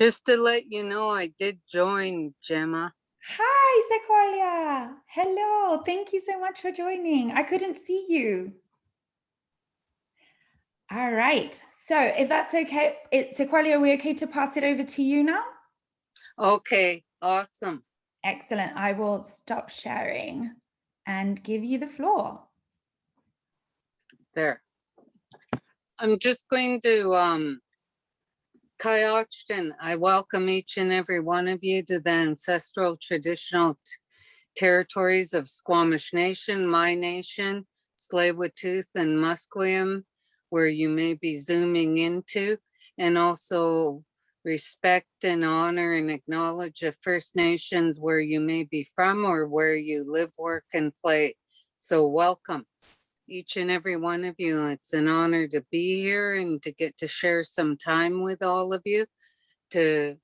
Just to let you know, I did join, Gemma. Hi, Sequoia. Hello. Thank you so much for joining. I couldn't see you. All right. So if that's okay, Sequoia, are we okay to pass it over to you now? Okay, awesome. Excellent. I will stop sharing and give you the floor. There. I'm just going to Kayachtan. I welcome each and every one of you to the ancestral traditional territories of Squamish Nation, my nation, Tsleil-Waututh, and Musqueam, where you may be zooming into, and also respect and honor and acknowledge the First Nations where you may be from or where you live, work, and play. So welcome, each and every one of you. It's an honor to be here and to get to share some time with all of you, to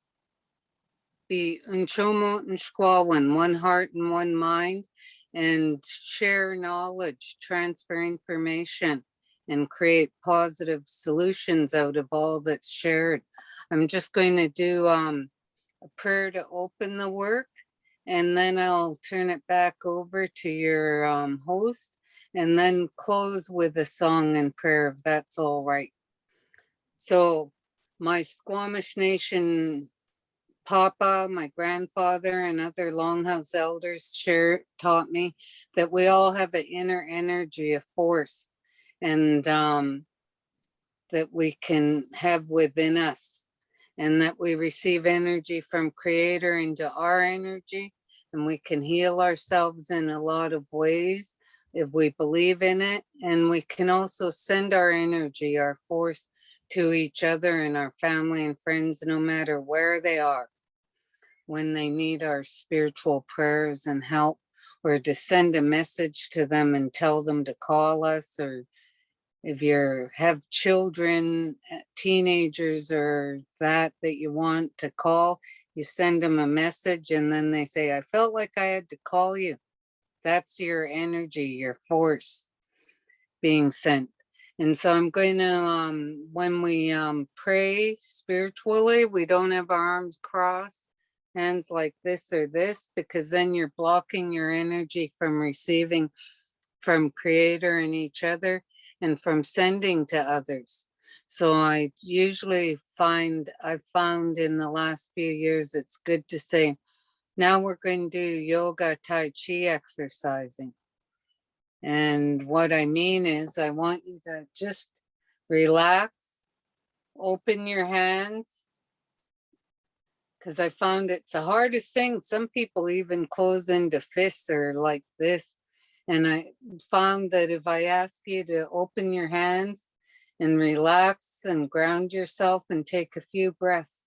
be Unchomo and Squawan, one heart and one mind, and share knowledge, transfer information, and create positive solutions out of all that's shared. I'm just going to do a prayer to open the work, and then I'll turn it back over to your host, and then close with a song and prayer, if that's all right. So my Squamish Nation Papa, my grandfather, and other Longhouse elders taught me that we all have an inner energy, a force, and that we can have within us, and that we receive energy from Creator into our energy, and we can heal ourselves in a lot of ways if we believe in it. And we can also send our energy, our force, to each other and our family and friends, no matter where they are, when they need our spiritual prayers and help, or to send a message to them and tell them to call us, or if you have children, teenagers, or that you want to call, you send them a message and then they say, I felt like I had to call you. That's your energy, your force being sent. And so I'm going to, when we pray spiritually, we don't have our arms crossed, hands like this or this, because then you're blocking your energy from receiving from Creator and each other, and from sending to others. So I usually I've found in the last few years, it's good to say, now we're going to do yoga, Tai Chi exercising. And what I mean is, I want you to just relax, open your hands, because I found it's the hardest thing. Some people even close into fists or like this. And I found that if I ask you to open your hands and relax and ground yourself and take a few breaths.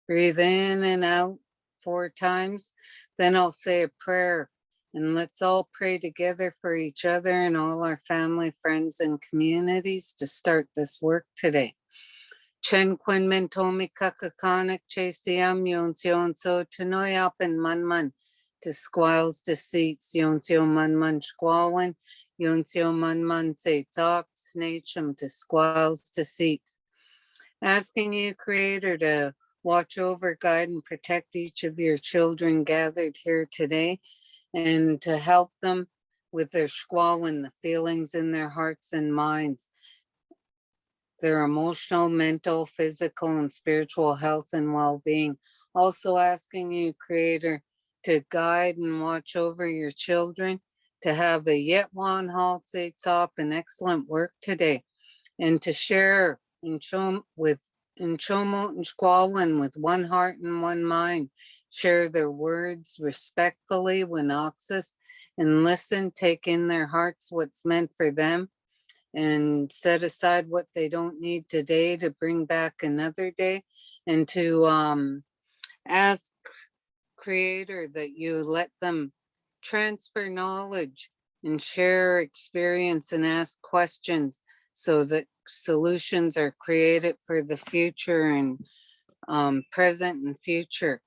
Breathe in and out 4 times. Then I'll say a prayer, and let's all pray together for each other and all our family, friends, and communities to start this work today. Chen Quinn Mentomi Kakakanik Chasiam Yonsion so Tanoyap and Manman to squalls deceits Yonsio Manman Squalwin Yonsio Manman say top snachum to squalls deceits. Asking you, Creator, to watch over, guide, and protect each of your children gathered here today, and to help them with their squalwin, the feelings in their hearts and minds, their emotional, mental, physical, and spiritual health and well-being. Also asking you, Creator, to guide and watch over your children, to have a Yetwan Haltse Top and excellent work today, and to share with Nchomo and Squalwin with one heart and one mind. Share their words respectfully when oxus, and listen, take in their hearts what's meant for them, and set aside what they don't need today to bring back another day, and to ask Creator that you let them transfer knowledge and share experience and ask questions, so that solutions are created for the future and present and future.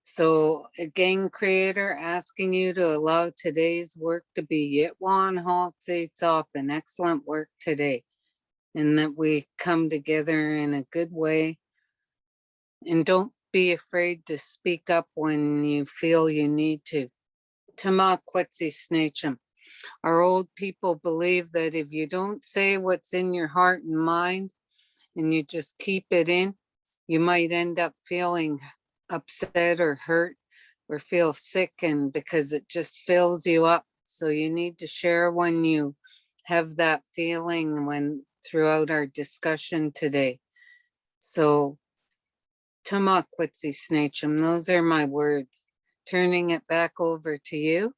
So again, Creator, asking you to allow today's work to be Yitwan Haltse Top, an excellent work today. and that we come together in a good way. And don't be afraid to speak up when you feel you need to. Tama Quetzi Snacham. Our old people believe that if you don't say what's in your heart and mind and you just keep it in, you might end up feeling upset or hurt or feel sick, and because it just fills you up. So you need to share when you have that feeling when throughout our discussion today. So Tama Quitsi Snachum, those are my words. Turning it back over to you.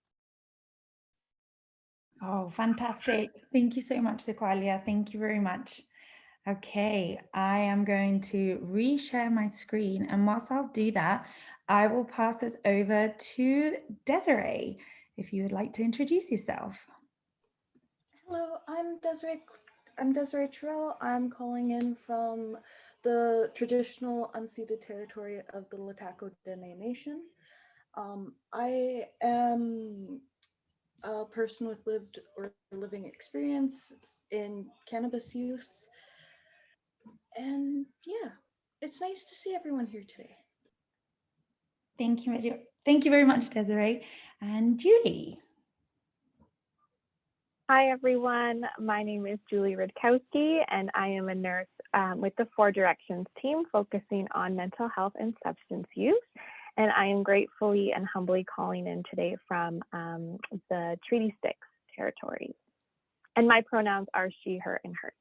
Oh, fantastic. Thank you so much, Sequalia. Thank you very much. Okay, I am going to reshare my screen, and whilst I'll do that, I will pass this over to Desiree, if you would like to introduce yourself. Hello, I'm Desiree Terrell. I'm calling in from the traditional unceded territory of the Lataco Dene Nation. I am a person with lived or living experience in cannabis use. And yeah, it's nice to see everyone here today. Thank you. Thank you very much, Desiree. And Julie. Hi, everyone. My name is Julie Rudkowski, and I am a nurse with the Four Directions team focusing on mental health and substance use. And I am gratefully and humbly calling in today from the Treaty Six territories. And my pronouns are she, her, and hers.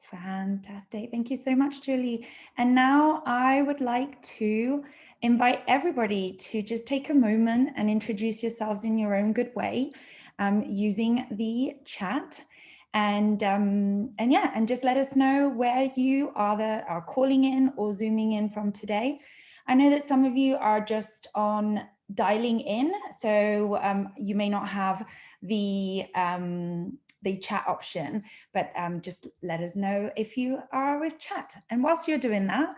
Fantastic. Thank you so much, Julie. And now I would like to invite everybody to just take a moment and introduce yourselves in your own good way using the chat. And just let us know where you are calling in or zooming in from today. I know that some of you are just on dialing in, so you may not have the chat option, but just let us know if you are with chat. And whilst you're doing that,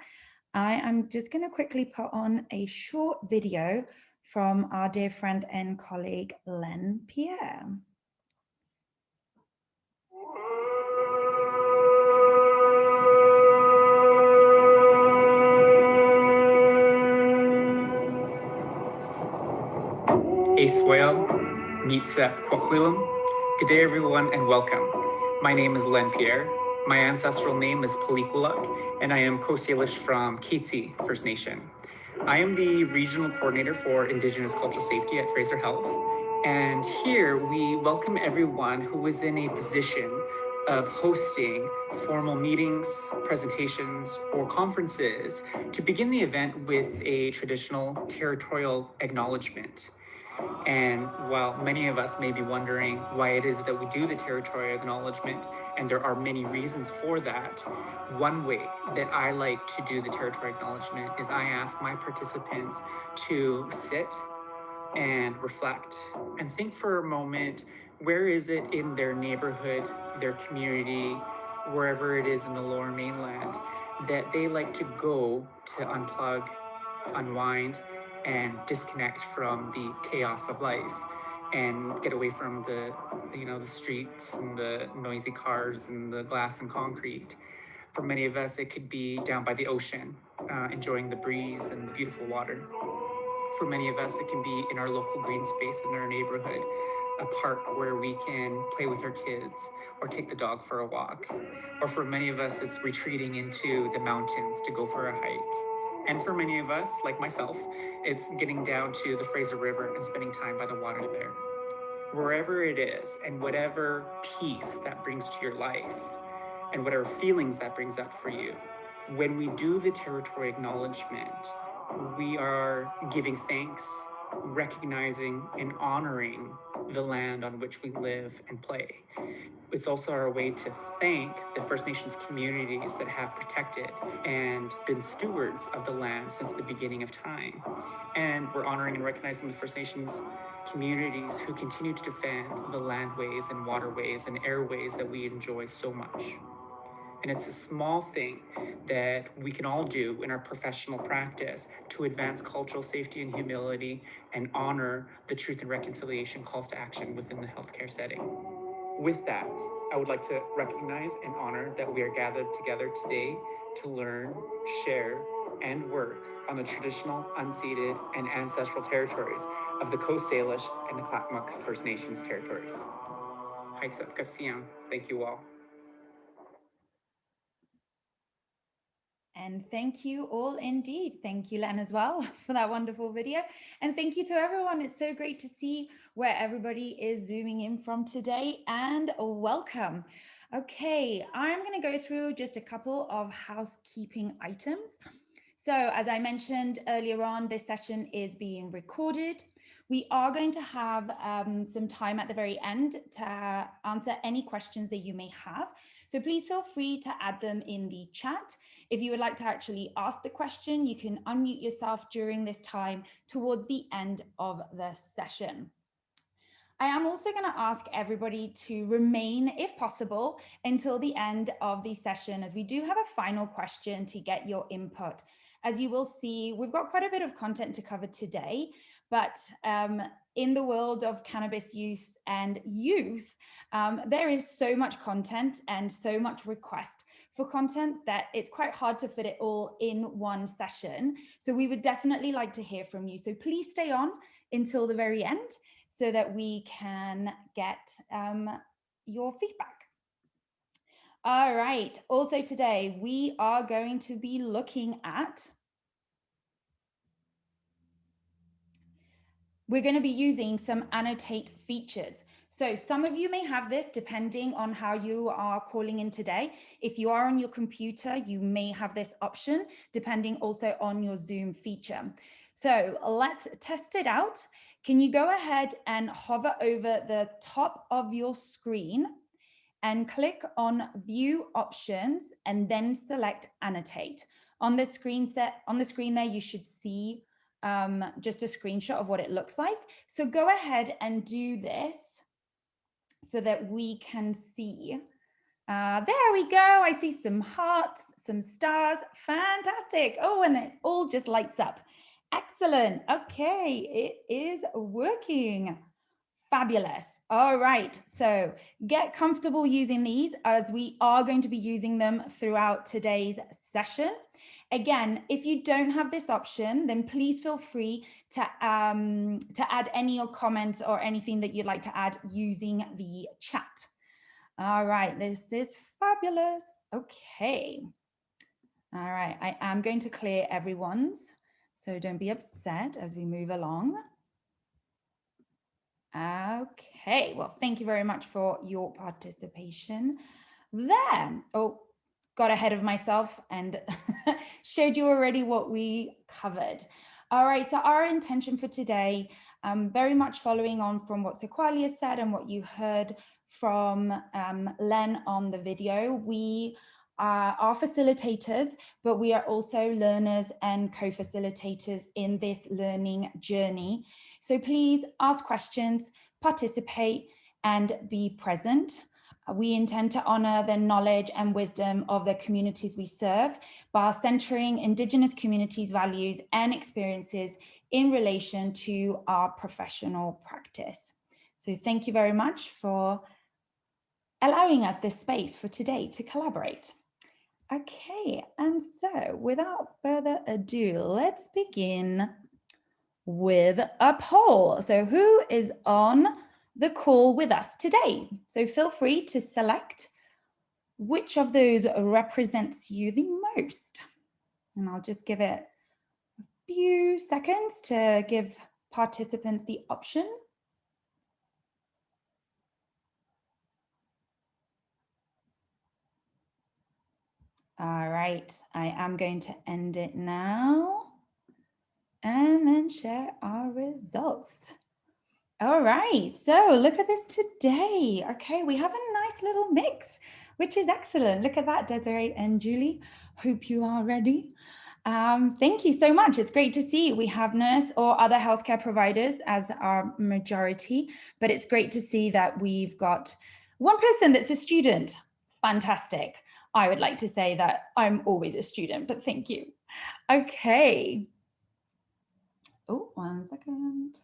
I am just going to quickly put on a short video from our dear friend and colleague, Len Pierre. Aswell, Meetsep Kwakwilam. Good day, everyone, and welcome. My name is Len Pierre. My ancestral name is Palikulak, and I am Coast Salish from Kitsi First Nation. I am the regional coordinator for Indigenous Cultural Safety at Fraser Health, and here we welcome everyone who is in a position of hosting formal meetings, presentations, or conferences to begin the event with a traditional territorial acknowledgement. And while many of us may be wondering why it is that we do the territorial acknowledgement, and there are many reasons for that, one way that I like to do the territorial acknowledgement is I ask my participants to sit and reflect and think for a moment, where is it in their neighborhood, their community, wherever it is in the Lower Mainland, that they like to go to unplug, unwind, and disconnect from the chaos of life and get away from the streets and the noisy cars and the glass and concrete. For many of us, it could be down by the ocean, enjoying the breeze and the beautiful water. For many of us, it can be in our local green space in our neighborhood, a park where we can play with our kids or take the dog for a walk. Or for many of us, it's retreating into the mountains to go for a hike. And for many of us, like myself, it's getting down to the Fraser River and spending time by the water there. Wherever it is, and whatever peace that brings to your life, and whatever feelings that brings up for you, when we do the territory acknowledgement, we are giving thanks, recognizing and honoring the land on which we live and play. It's also our way to thank the First Nations communities that have protected and been stewards of the land since the beginning of time. And we're honoring and recognizing the First Nations communities who continue to defend the landways and waterways and airways that we enjoy so much. And it's a small thing that we can all do in our professional practice to advance cultural safety and humility and honor the truth and reconciliation calls to action within the healthcare setting. With that, I would like to recognize and honor that we are gathered together today to learn, share, and work on the traditional, unceded, and ancestral territories of the Coast Salish and the Nlaka'pamux First Nations territories. Haitsap Kasiyam. Thank you all. And thank you all indeed. Thank you, Len, as well for that wonderful video. And thank you to everyone. It's so great to see where everybody is zooming in from today, and welcome. Okay, I'm going to go through just a couple of housekeeping items. So as I mentioned earlier on, this session is being recorded. We are going to have some time at the very end to answer any questions that you may have. So please feel free to add them in the chat. If you would like to actually ask the question, you can unmute yourself during this time towards the end of the session. I am also going to ask everybody to remain, if possible, until the end of the session, as we do have a final question to get your input. As you will see, we've got quite a bit of content to cover today, but in the world of cannabis use and youth, there is so much content and so much request for content that it's quite hard to fit it all in one session. So we would definitely like to hear from you. So please stay on until the very end so that we can get your feedback. All right, also today we are going to be looking at, we're going to be using some annotate features. So some of you may have this depending on how you are calling in today. If you are on your computer, you may have this option depending also on your Zoom feature. So let's test it out. Can you go ahead and hover over the top of your screen and click on View Options and then select Annotate. On the screen there, you should see just a screenshot of what it looks like. So go ahead and do this so that we can see. There we go. I see some hearts, some stars. Fantastic. Oh, and it all just lights up. Excellent. Okay, it is working. Fabulous. All right, so get comfortable using these as we are going to be using them throughout today's session. Again, if you don't have this option, then please feel free to add any comments or anything that you'd like to add using the chat. All right, this is fabulous. Okay. All right, I am going to clear everyone's, so don't be upset as we move along. Okay, well, thank you very much for your participation there. Oh, got ahead of myself and showed you already what we covered. All right, so our intention for today, very much following on from what Sequalia said and what you heard from Len on the video, we are facilitators, but we are also learners and co-facilitators in this learning journey. So please ask questions, participate, and be present. We intend to honor the knowledge and wisdom of the communities we serve by centering Indigenous communities' values and experiences in relation to our professional practice. So thank you very much for allowing us this space for today to collaborate. Okay, and so without further ado, let's begin with a poll. So who is on the call with us today? So feel free to select which of those represents you the most. And I'll just give it a few seconds to give participants the option. All right, I am going to end it now and then share our results. All right, so look at this today. Okay, we have a nice little mix, which is excellent. Look at that, Desiree and Julie. Hope you are ready. Thank you so much. It's great to see we have nurse or other healthcare providers as our majority, but it's great to see that we've got one person that's a student. Fantastic. I would like to say that I'm always a student, but thank you. Okay. Oh, 1 second.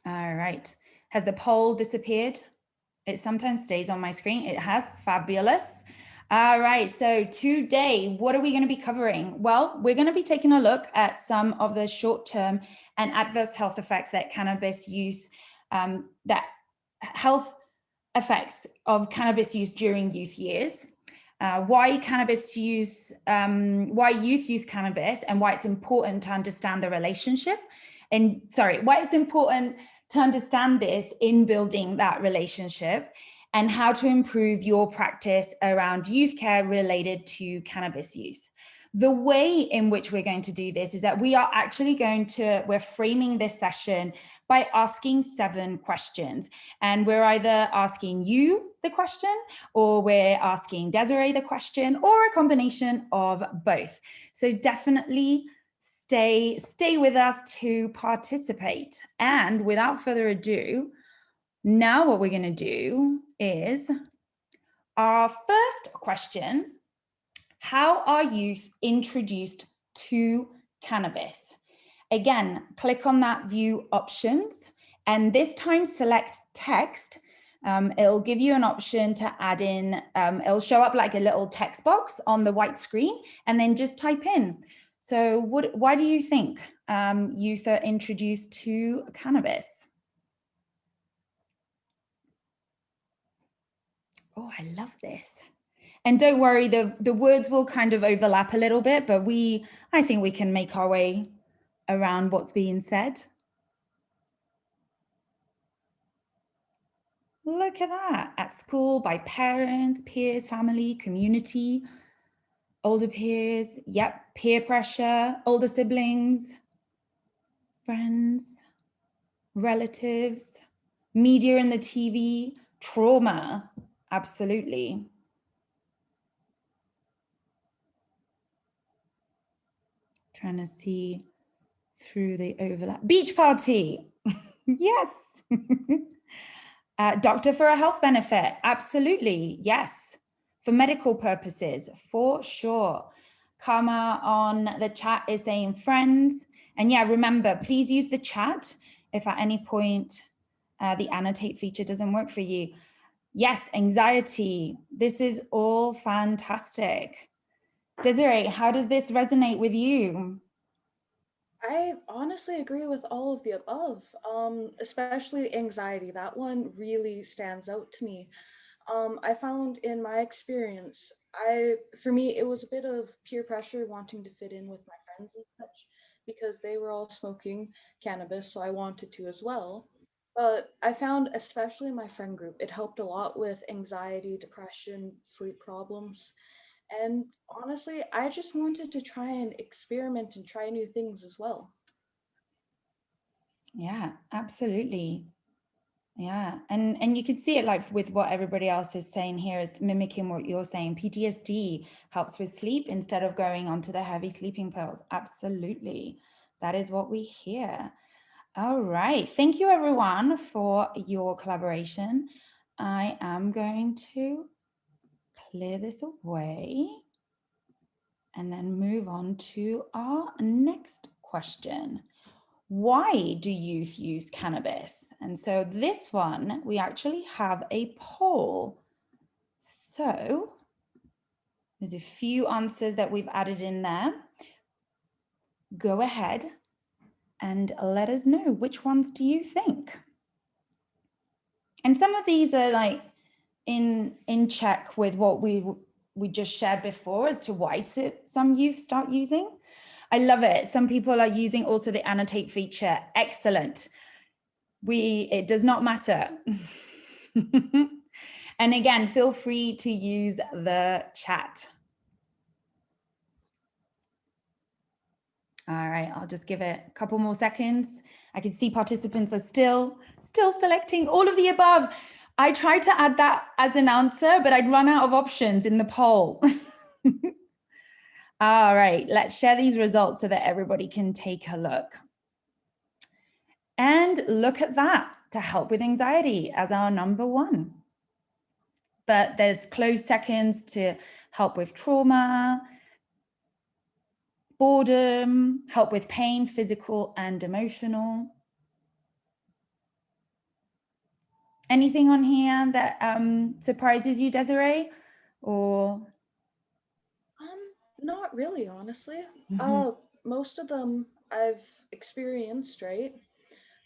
All All right. Has the poll disappeared? It sometimes stays on my screen. It has. Fabulous. All right. So today, what are we going to be covering? Well, we're going to be taking a look at some of the short-term and adverse health effects that cannabis use, that health effects of cannabis use during youth years. Why youth use cannabis, and why it's important to understand the relationship, and why it's important to understand this in building that relationship, and how to improve your practice around youth care related to cannabis use. The way in which we're going to do this is that we're framing this session by asking 7 questions. And we're either asking you the question, or we're asking Desiree the question, or a combination of both. So definitely stay with us to participate. And without further ado, now what we're going to do is our first question: how are youth introduced to cannabis? Again, click on that view options, and this time select text. It'll give you an option to add in, it'll show up like a little text box on the white screen, and then just type in. So why do you think youth are introduced to cannabis? Oh, I love this. And don't worry, the words will kind of overlap a little bit, but I think we can make our way around what's being said. Look at that. At school, by parents, peers, family, community, older peers, yep, peer pressure, older siblings, friends, relatives, media and the TV, trauma, absolutely. Trying to see through the overlap. Beach party, yes. Doctor for a health benefit, absolutely, yes. For medical purposes, for sure. Karma on the chat is saying friends. And yeah, remember, please use the chat if at any point the annotate feature doesn't work for you. Yes, anxiety, this is all fantastic. Desiree, how does this resonate with you? I honestly agree with all of the above, especially anxiety. That one really stands out to me. I found in my experience, for me, it was a bit of peer pressure wanting to fit in with my friends and such, because they were all smoking cannabis, so I wanted to as well. But I found, especially in my friend group, it helped a lot with anxiety, depression, sleep problems. And honestly, I just wanted to try and experiment and try new things as well. Yeah, absolutely. Yeah, and you could see it like with what everybody else is saying here is mimicking what you're saying. PTSD helps with sleep instead of going onto the heavy sleeping pills. Absolutely. That is what we hear. All right. Thank you everyone for your collaboration. I am going to clear this away and then move on to our next question. Why do youth use cannabis? And so this one, we actually have a poll. So there's a few answers that we've added in there. Go ahead and let us know, which ones do you think? And some of these are like in check with what we just shared before as to why some youth start using. I love it. Some people are using also the annotate feature. Excellent. It does not matter. And again, feel free to use the chat. All right, I'll just give it a couple more seconds. I can see participants are still selecting all of the above. I tried to add that as an answer, but I'd run out of options in the poll. All right, let's share these results so that everybody can take a look. And look at that, to help with anxiety as our number 1. But there's close seconds to help with trauma, boredom, help with pain, physical and emotional. Anything on here that surprises you, Desiree? Or Not really, honestly. Mhm. Most of them I've experienced, right?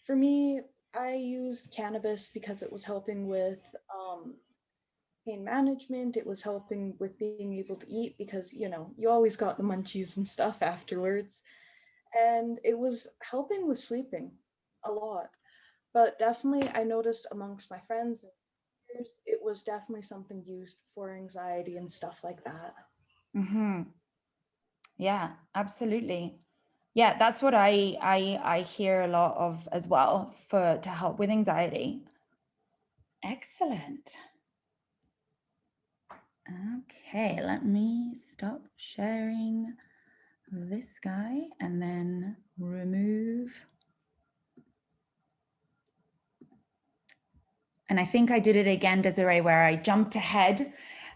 For me, I used cannabis because it was helping with pain management. It was helping with being able to eat because, you know, you always got the munchies and stuff afterwards. And it was helping with sleeping a lot. But definitely, I noticed amongst my friends and peers, it was definitely something used for anxiety and stuff like that. Mhm. Yeah, absolutely. Yeah, that's what I hear a lot of as well, for to help with anxiety. Excellent. Okay, let me stop sharing this guy and then remove. And I think I did it again, Desiree, where I jumped ahead.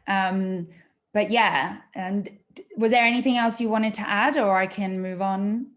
But yeah, and was there anything else you wanted to add, or I can move on?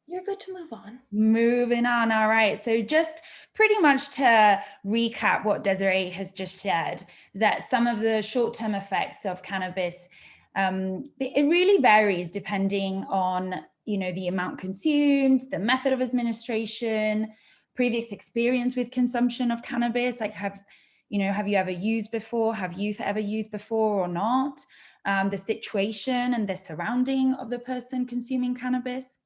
You're good to move on. Moving on. All right. So just pretty much to recap what Desiree has just shared, is that some of the short-term effects of cannabis, it really varies depending on, you know, the amount consumed, the method of administration, previous experience with consumption of cannabis. Like, have you ever used before? Have you ever used before or not? The situation and the surrounding of the person consuming cannabis.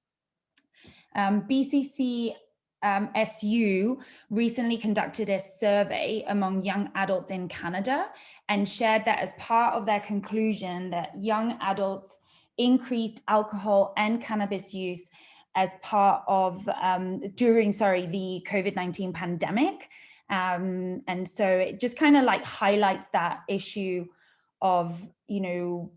BCC SU recently conducted a survey among young adults in Canada and shared that as part of their conclusion that young adults increased alcohol and cannabis use as part of during the COVID-19 pandemic. And so it just kind of like highlights that issue of, you know,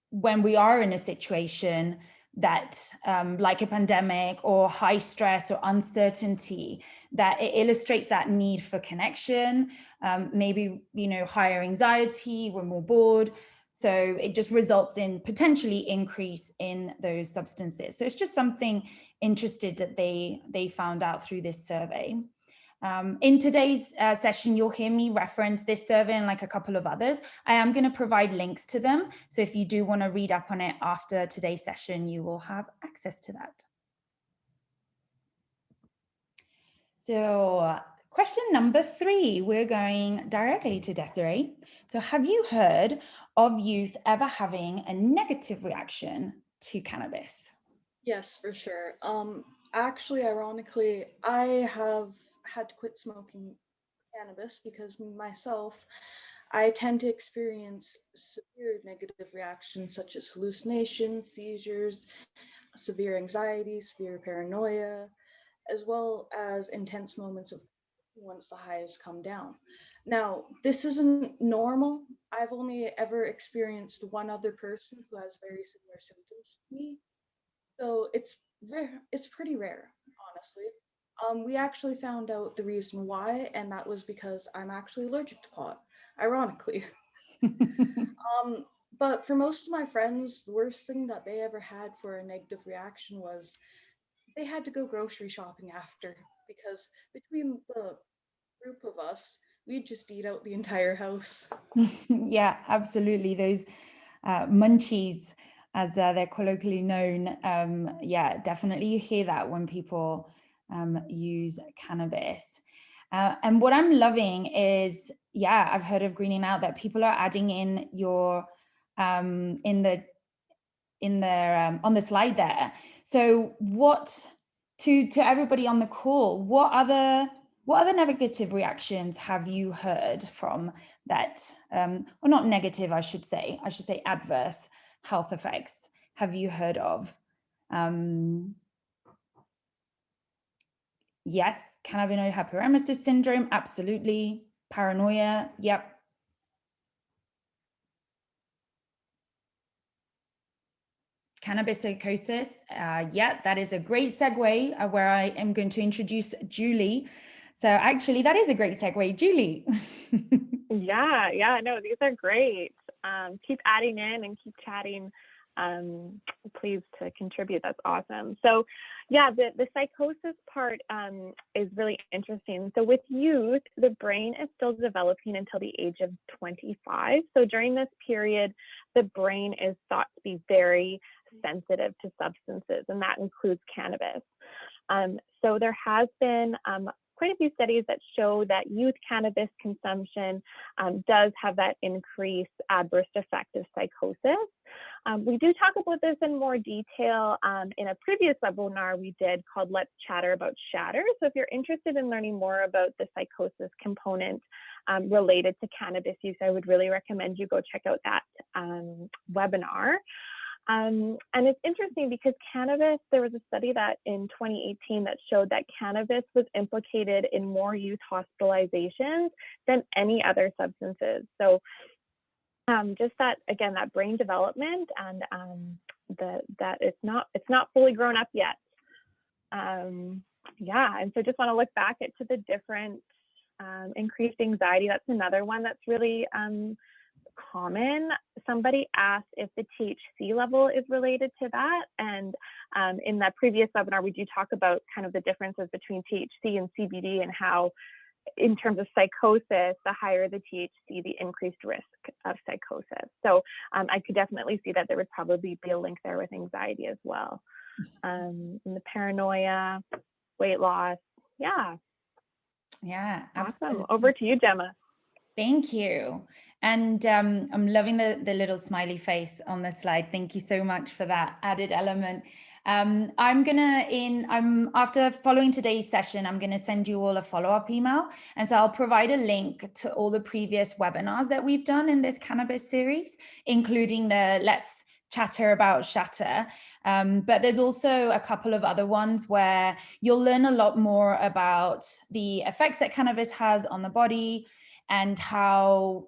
when we are in a situation that like a pandemic or high stress or uncertainty, that it illustrates that need for connection, maybe, you know, higher anxiety, we're more bored. So it just results in potentially increase in those substances. So it's just something interesting that they found out through this survey. In today's session, you'll hear me reference this survey and like a couple of others. I am going to provide links to them. So if you do want to read up on it after today's session, you will have access to that. So question number 3, we're going directly to Desiree. So have you heard of youth ever having a negative reaction to cannabis? Yes, for sure. Actually, ironically, I have had to quit smoking cannabis because myself, I tend to experience severe negative reactions such as hallucinations, seizures, severe anxiety, severe paranoia, as well as intense moments of once the highs come down. Now, this isn't normal. I've only ever experienced one other person who has very similar symptoms to me. So it's pretty rare, honestly. We actually found out the reason why, and that was because I'm actually allergic to pot, ironically. Um, but for most of my friends, the worst thing that they ever had for a negative reaction was they had to go grocery shopping after because between the group of us, we'd just eat out the entire house. Yeah, absolutely. Those munchies, as they're colloquially known. Yeah, definitely you hear that when people use cannabis. And what I'm loving is, yeah, I've heard of greening out, that people are adding in your in their on the slide there. So what to everybody on the call, what other negative reactions have you heard from that, or not negative, I should say adverse health effects have you heard of? Yes, cannabinoid hyperemesis syndrome, absolutely. Paranoia, yep. Cannabis psychosis, yeah, that is a great segue where I am going to introduce Julie. So actually, that is a great segue, Julie. Yeah, no, these are great. Keep adding in and keep chatting. Please to contribute. That's awesome. So Yeah, the psychosis part is really interesting. So with youth, the brain is still developing until the age of 25. So during this period, the brain is thought to be very sensitive to substances, and that includes cannabis. So there has been quite a few studies that show that youth cannabis consumption does have that increased adverse effect of psychosis. We do talk about this in more detail in a previous webinar we did called Let's Chatter About Shatter. So if you're interested in learning more about the psychosis component related to cannabis use, I would really recommend you go check out that webinar. And it's interesting because cannabis, there was a study that in 2018 that showed that cannabis was implicated in more youth hospitalizations than any other substances. So just that, again, that brain development and that it's not fully grown up yet. Yeah, and so just want to look back to the different increased anxiety. That's another one that's really common. Somebody asked if the THC level is related to that, and in that previous webinar we do talk about kind of the differences between THC and CBD and how in terms of psychosis, the higher the THC, the increased risk of psychosis. So I could definitely see that there would probably be a link there with anxiety as well. And the paranoia, weight loss, yeah. Yeah, Awesome. Over to you, Gemma. Thank you. And I'm loving the little smiley face on the slide. Thank you so much for that added element. After following today's session, I'm gonna send you all a follow-up email. And so I'll provide a link to all the previous webinars that we've done in this cannabis series, including the Let's Chatter About Shatter. But there's also a couple of other ones where you'll learn a lot more about the effects that cannabis has on the body, and how,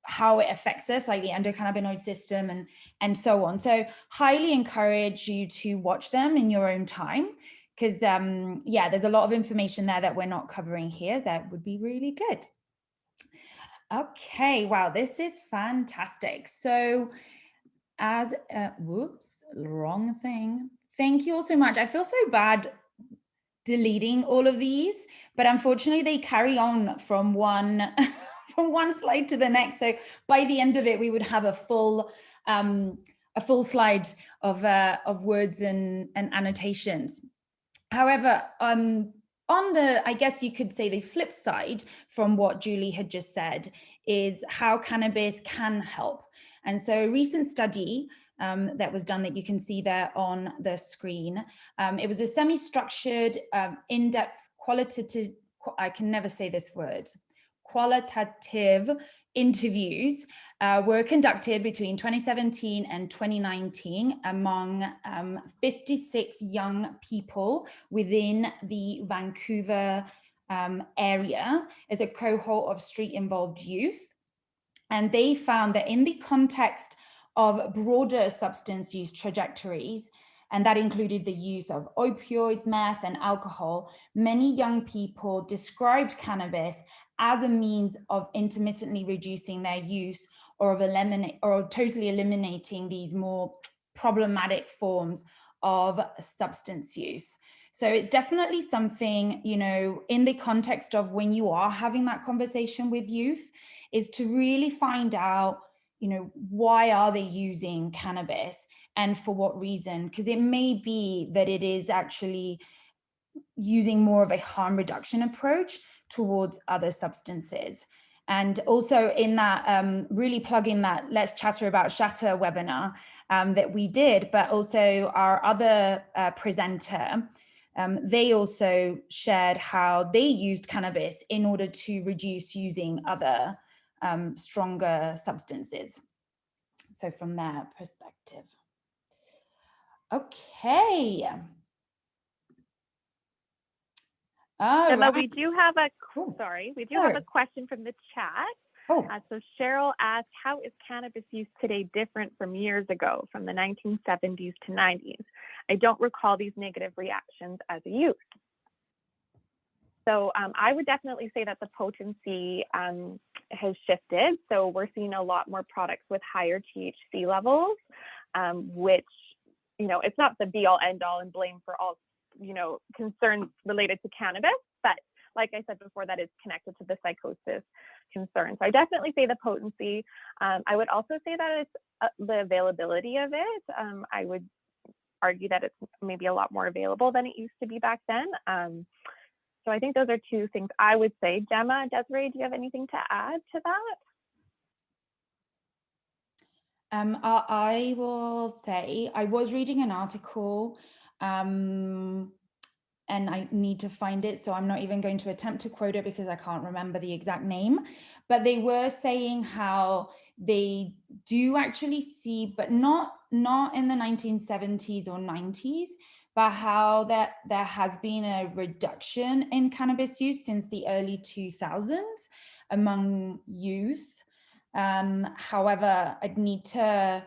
how it affects us, like the endocannabinoid system and so on. So highly encourage you to watch them in your own time, because yeah, there's a lot of information there that we're not covering here that would be really good. Okay, wow, this is fantastic. So whoops, wrong thing. Thank you all so much. I feel so bad deleting all of these, but unfortunately they carry on from one from one slide to the next. So by the end of it, we would have a full slide of words and annotations. However, on the, I guess you could say the flip side from what Julie had just said is how cannabis can help. And so a recent study that was done that you can see there on the screen. It was a semi-structured, in-depth qualitative, I can never say this word, qualitative interviews were conducted between 2017 and 2019 among 56 young people within the Vancouver area as a cohort of street-involved youth. And they found that in the context of broader substance use trajectories, and that included the use of opioids, meth, and alcohol, many young people described cannabis as a means of intermittently reducing their use or totally eliminating these more problematic forms of substance use. So it's definitely something, in the context of when you are having that conversation with youth, is to really find out, why are they using cannabis and for what reason? Because it may be that it is actually using more of a harm reduction approach towards other substances. And also in that, really plug in that Let's Chatter About Shatter webinar that we did, but also our other presenter, they also shared how they used cannabis in order to reduce using other stronger substances. So from their perspective. Okay. Emma, right. we do have a have a question from the chat. So Cheryl asked, how is cannabis use today different from years ago, from the 1970s to 90s? I don't recall these negative reactions as a youth. So I would definitely say that the potency has shifted. So we're seeing a lot more products with higher THC levels, which it's not the be all end all and blame for all, concerns related to cannabis, but like I said before, that is connected to the psychosis concern. So I definitely say the potency. I would also say that it's the availability of it. I would argue that it's maybe a lot more available than it used to be back then. So I think those are two things I would say. Gemma, Desiree, do you have anything to add to that? I will say I was reading an article and I need to find it, so I'm not even going to attempt to quote it because I can't remember the exact name, but they were saying how they do actually see, but not in the 1970s or 90s, but how there has been a reduction in cannabis use since the early 2000s among youth. However, I'd need to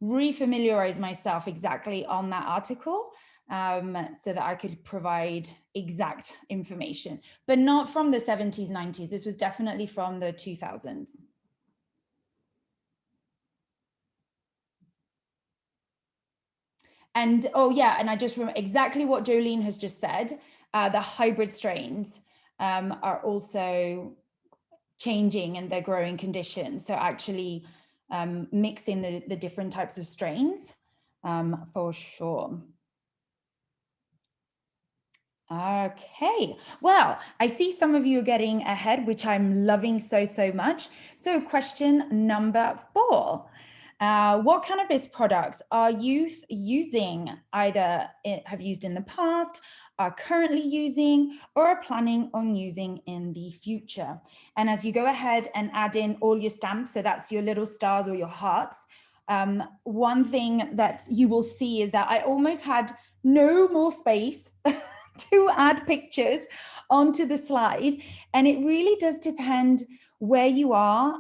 refamiliarize myself exactly on that article so that I could provide exact information, but not from the 70s, 90s. This was definitely from the 2000s. And oh yeah, and I just remember exactly what Jolene has just said. The hybrid strains are also changing in their growing conditions. So actually mixing the different types of strains for sure. Okay, well, I see some of you are getting ahead, which I'm loving so much. So question number 4. What cannabis products are youth using, either have used in the past, are currently using, or are planning on using in the future? And as you go ahead and add in all your stamps, so that's your little stars or your hearts, one thing that you will see is that I almost had no more space to add pictures onto the slide. And it really does depend where you are.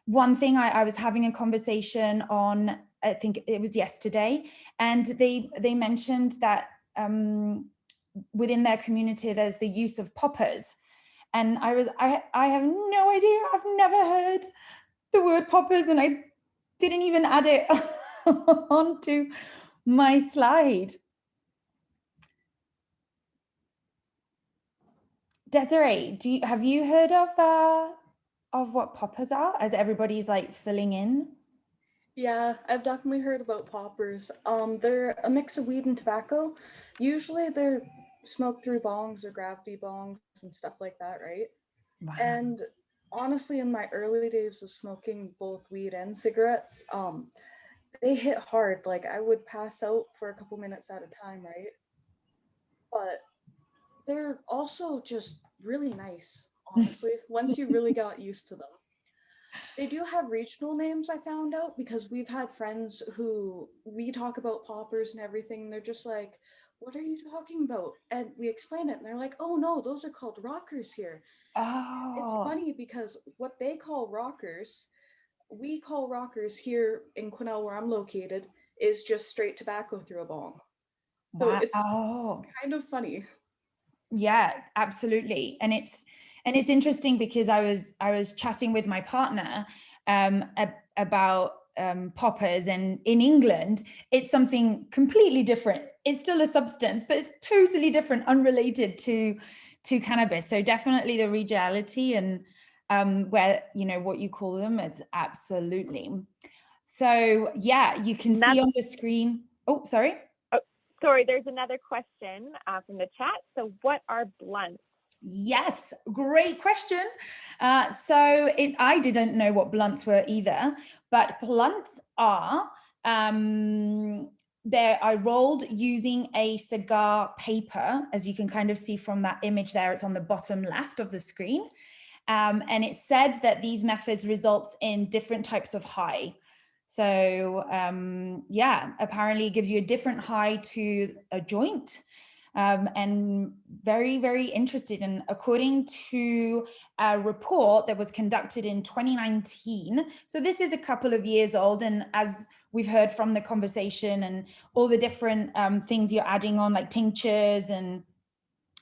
One thing I was having a conversation on, I think it was yesterday, and they mentioned that within their community, there's the use of poppers. And I have no idea. I've never heard the word poppers, and I didn't even add it onto my slide. Desiree, have you heard of what poppers are, as everybody's like filling in? Yeah, I've definitely heard about poppers. They're a mix of weed and tobacco. Usually they're smoked through bongs or gravity bongs and stuff like that, right? Wow. And honestly, in my early days of smoking both weed and cigarettes, they hit hard. Like I would pass out for a couple minutes at a time, right? But they're also just really nice, honestly, once you really got used to them. They do have regional names, I found out, because we've had friends who we talk about poppers and everything. And they're just like, what are you talking about? And we explain it and they're like, oh no, those are called rockers here. It's Oh, funny because what they call rockers, we call rockers here in Quesnel, where I'm located, is just straight tobacco through a bong. So it's wow. kind of funny. Yeah, absolutely. And it's interesting because I was chatting with my partner about poppers, and in England it's something completely different. It's still a substance, but it's totally different, unrelated to cannabis. So definitely the regionality and where, what you call them, it's absolutely. So yeah, you can see on the screen. Oh, sorry. Sorry, there's another question from the chat. So what are blunts? Yes, great question. I didn't know what blunts were either, but blunts are, I rolled using a cigar paper, as you can kind of see from that image there. It's on the bottom left of the screen. And it said that these methods results in different types of high. So yeah, apparently it gives you a different high to a joint. And very, very interested. And according to a report that was conducted in 2019, so this is a couple of years old, and as we've heard from the conversation and all the different things you're adding on, like tinctures and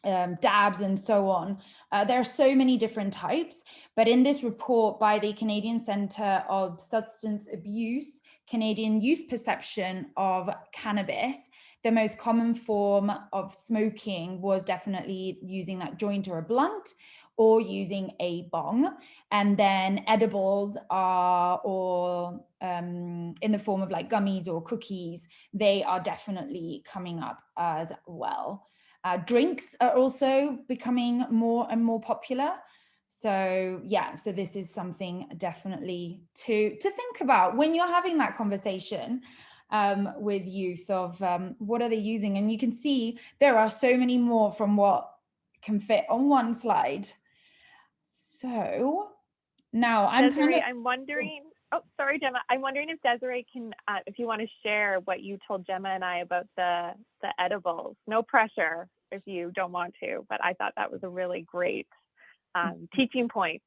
dabs and so on. There are so many different types, but in this report by the Canadian Centre of Substance Abuse, Canadian Youth Perception of Cannabis, the most common form of smoking was definitely using that joint or a blunt, or using a bong. And then edibles are, or in the form of like gummies or cookies, they are definitely coming up as well. Drinks are also becoming more and more popular. So yeah, so this is something definitely to think about when you're having that conversation with youth of what are they using. And you can see there are so many more from what can fit on one slide. So now Desiree, I'm wondering, oh, sorry, Gemma. I'm wondering if Desiree can, if you want to share what you told Gemma and I about the edibles. No pressure if you don't want to, but I thought that was a really great teaching point.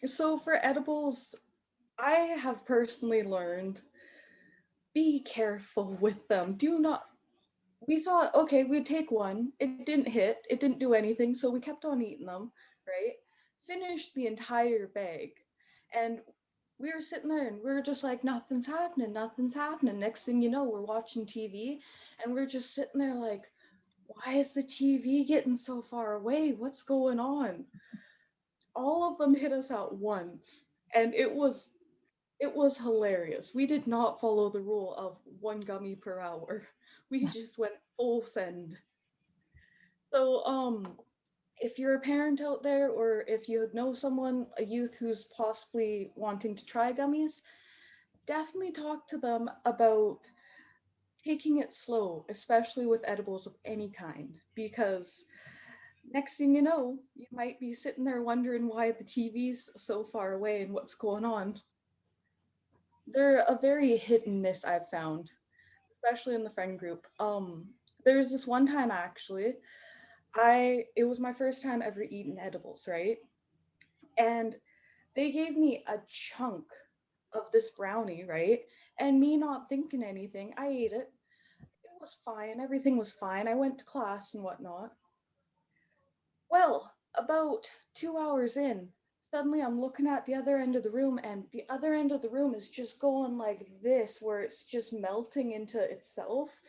So for edibles, I have personally learned, be careful with them. We thought, okay, we'd take one. It didn't hit, it didn't do anything, so we kept on eating them, right? Finished the entire bag. And we were sitting there and we were just like, nothing's happening, nothing's happening. Next thing you know, we're watching TV and we're just sitting there like, why is the TV getting so far away? What's going on? All of them hit us at once. And it was hilarious. We did not follow the rule of 1 gummy per hour. We just went full send. So, if you're a parent out there, or if you know someone, a youth who's possibly wanting to try gummies, definitely talk to them about taking it slow, especially with edibles of any kind, because next thing you know, you might be sitting there wondering why the TV's so far away and what's going on. They're a very hit and miss, I've found, especially in the friend group. There's this one time actually, it was my first time ever eating edibles, right? And they gave me a chunk of this brownie, right? And me not thinking anything, I ate it. It was fine, everything was fine. I went to class and whatnot. Well, about 2 hours in, suddenly I'm looking at the other end of the room, and the other end of the room is just going like this, where it's just melting into itself.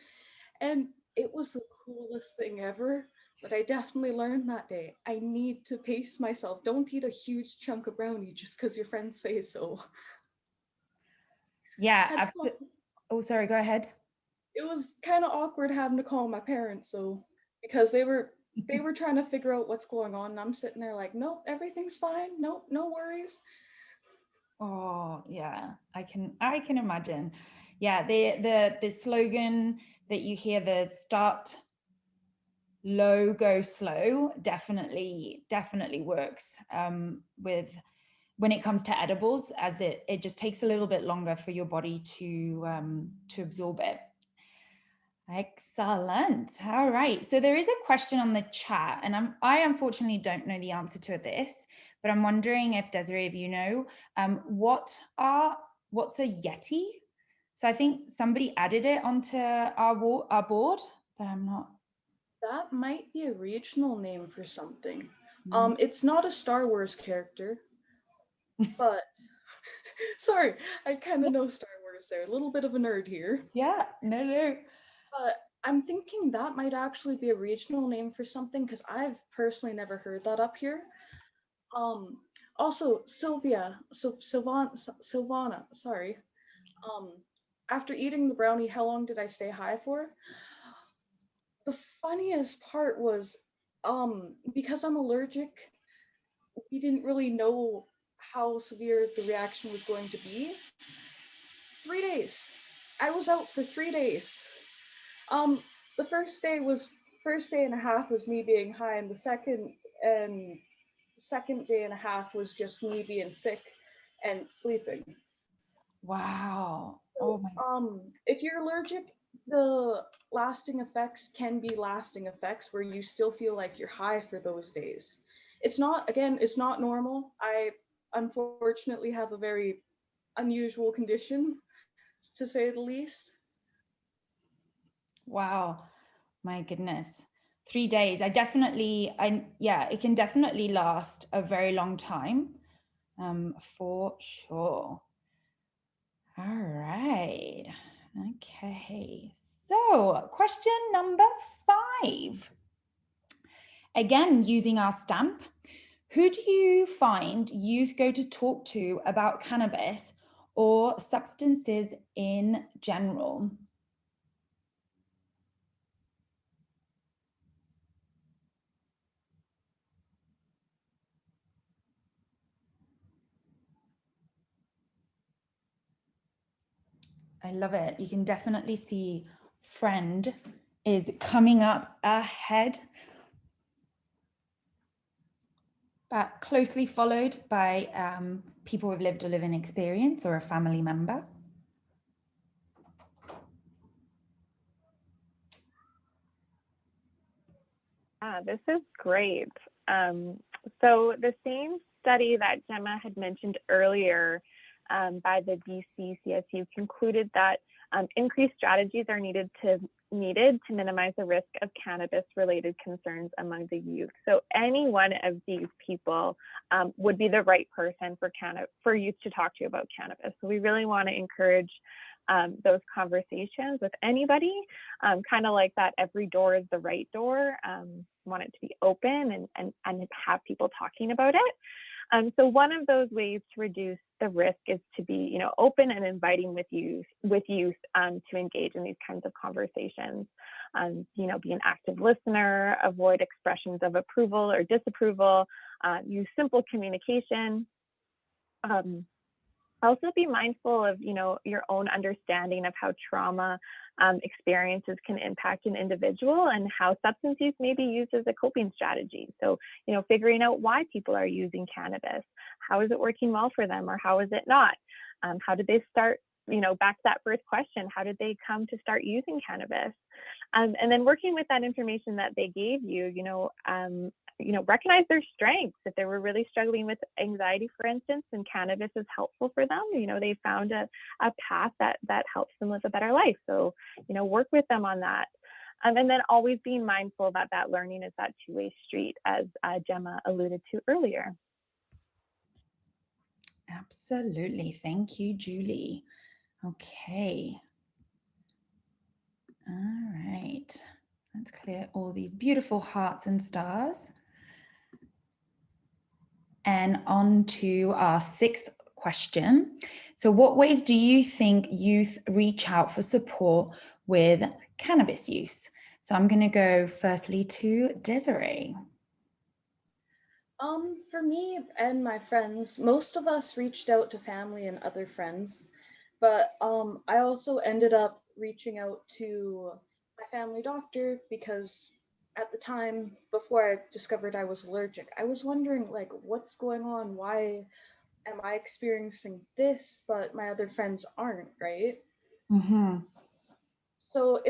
And it was the coolest thing ever. But I definitely learned that day, I need to pace myself. Don't eat a huge chunk of brownie just because your friends say so. Yeah. Oh, sorry, go ahead. It was kind of awkward having to call my parents, so, because they were trying to figure out what's going on, and I'm sitting there like, nope, everything's fine. Nope, no worries. Oh yeah, I can imagine. Yeah, the slogan that you hear, the start low, go slow, definitely works with when it comes to edibles, as it just takes a little bit longer for your body to absorb it. Excellent. All right. So there is a question on the chat, and I unfortunately don't know the answer to this, but I'm wondering if Desiree, if you know, what's a Yeti? So I think somebody added it onto our board, but I'm not. That might be a regional name for something. Mm. It's not a Star Wars character, but sorry, I kind of know Star Wars there. A little bit of a nerd here. Yeah, no. But I'm thinking that might actually be a regional name for something, because I've personally never heard that up here. Also, Silvana, sorry. After eating the brownie, how long did I stay high for? The funniest part was, because I'm allergic, we didn't really know how severe the reaction was going to be. 3 days. I was out for 3 days. The first day and a half was me being high, and the second day and a half was just me being sick and sleeping. Wow. So, Oh my. if you're allergic, the lasting effects can be lasting effects where you still feel like you're high for those days. It's not normal. I unfortunately have a very unusual condition, to say the least. Wow. My goodness. 3 days. Yeah, it can definitely last a very long time, for sure. All right. Okay. So question number 5. Again, using our stamp, who do you find youth go to talk to about cannabis or substances in general? I love it. You can definitely see friend is coming up ahead, but closely followed by people with lived or living experience or a family member. This is great. So the same study that Gemma had mentioned earlier by the DC CSU concluded that increased strategies are needed to minimize the risk of cannabis-related concerns among the youth. So any one of these people would be the right person for youth to talk to about cannabis. So we really want to encourage those conversations with anybody, kind of like that every door is the right door. Want it to be open and have people talking about it. So one of those ways to reduce the risk is to be, open and inviting with youth to engage in these kinds of conversations. Be an active listener, avoid expressions of approval or disapproval, use simple communication. Also be mindful of, your own understanding of how trauma experiences can impact an individual and how substance use may be used as a coping strategy. So, figuring out why people are using cannabis. How is it working well for them or how is it not? How did they start, back to that first question, how did they come to start using cannabis? And then working with that information that they gave you, recognize their strengths. If they were really struggling with anxiety, for instance, and cannabis is helpful for them, they found a path that helps them live a better life. So, work with them on that. And then always being mindful that learning is that two-way street, as Gemma alluded to earlier. Absolutely. Thank you, Julie. Okay. All right. Let's clear all these beautiful hearts and stars. And on to our 6th question. So what ways do you think youth reach out for support with cannabis use? So I'm going to go firstly to Desiree. For me and my friends, most of us reached out to family and other friends, but I also ended up reaching out to my family doctor because at the time before I discovered I was allergic, I was wondering what's going on? Why am I experiencing this, but my other friends aren't, right? Mm-hmm. So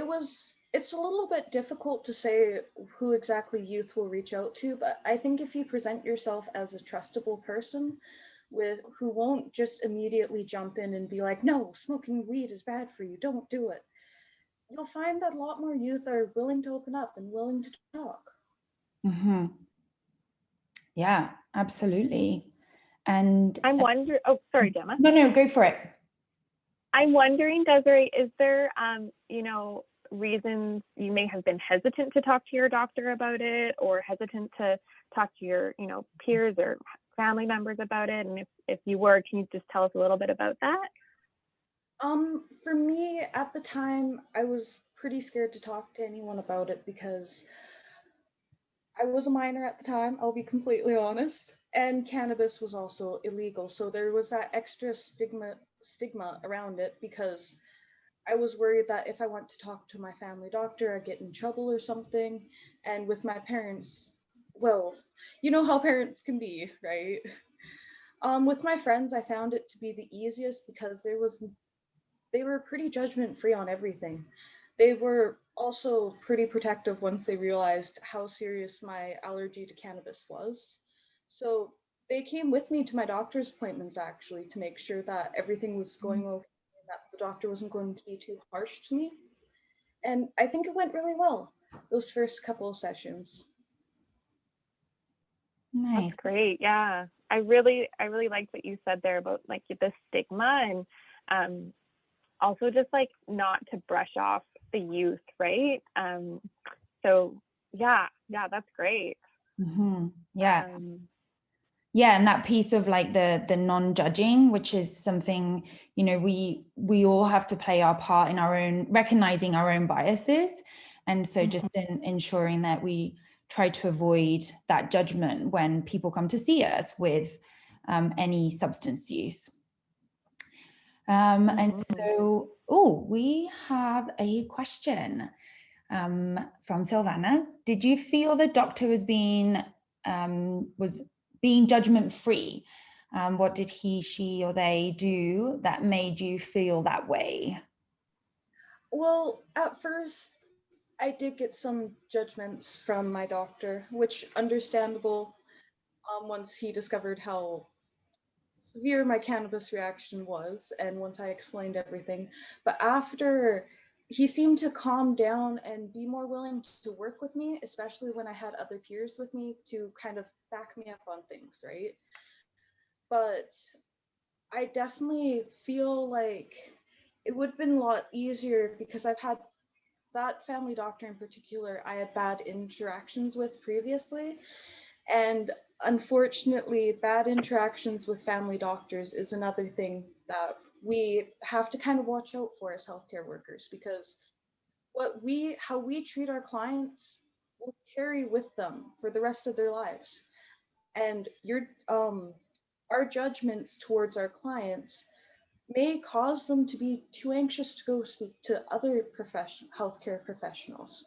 it's a little bit difficult to say who exactly youth will reach out to, but I think if you present yourself as a trustable person who won't just immediately jump in and be like, no, smoking weed is bad for you, don't do it, you'll find that a lot more youth are willing to open up and willing to talk. Mm-hmm. Yeah, absolutely. And I'm wondering, oh, sorry, Gemma. No, go for it. I'm wondering, Desiree, is there, reasons you may have been hesitant to talk to your doctor about it or hesitant to talk to your, peers or family members about it? And if you were, can you just tell us a little bit about that? For me, at the time, I was pretty scared to talk to anyone about it because I was a minor at the time, I'll be completely honest, and cannabis was also illegal. So there was that extra stigma around it because I was worried that if I went to talk to my family doctor, I'd get in trouble or something. And with my parents, well, you know how parents can be, right? With my friends, I found it to be the easiest because they were pretty judgment free on everything. They were also pretty protective once they realized how serious my allergy to cannabis was. So they came with me to my doctor's appointments actually to make sure that everything was going okay, that the doctor wasn't going to be too harsh to me. And I think it went really well. those first couple of sessions. Nice. That's great. Yeah. I really liked what you said there about like the stigma and also just like not to brush off the youth, right? So yeah, that's great. Mm-hmm. Yeah. Yeah, and that piece of like the non-judging, which is something, you know, we all have to play our part in our own, recognizing our own biases. And so just in ensuring that we try to avoid that judgment when people come to see us with any substance use. And so, we have a question from Silvana. Did you feel the doctor was being judgment-free? What did he, she, or they do that made you feel that way? Well, at first, I did get some judgments from my doctor, which understandable once he discovered how severe my cannabis reaction was and once I explained everything. But after, he seemed to calm down and be more willing to work with me, especially when I had other peers with me to kind of back me up on things, right? But I definitely feel like it would have been a lot easier because I've had that family doctor in particular, I had bad interactions with previously. And unfortunately, bad interactions with family doctors is another thing that we have to kind of watch out for as healthcare workers, because how we treat our clients will carry with them for the rest of their lives. And our judgments towards our clients may cause them to be too anxious to go speak to other healthcare professionals.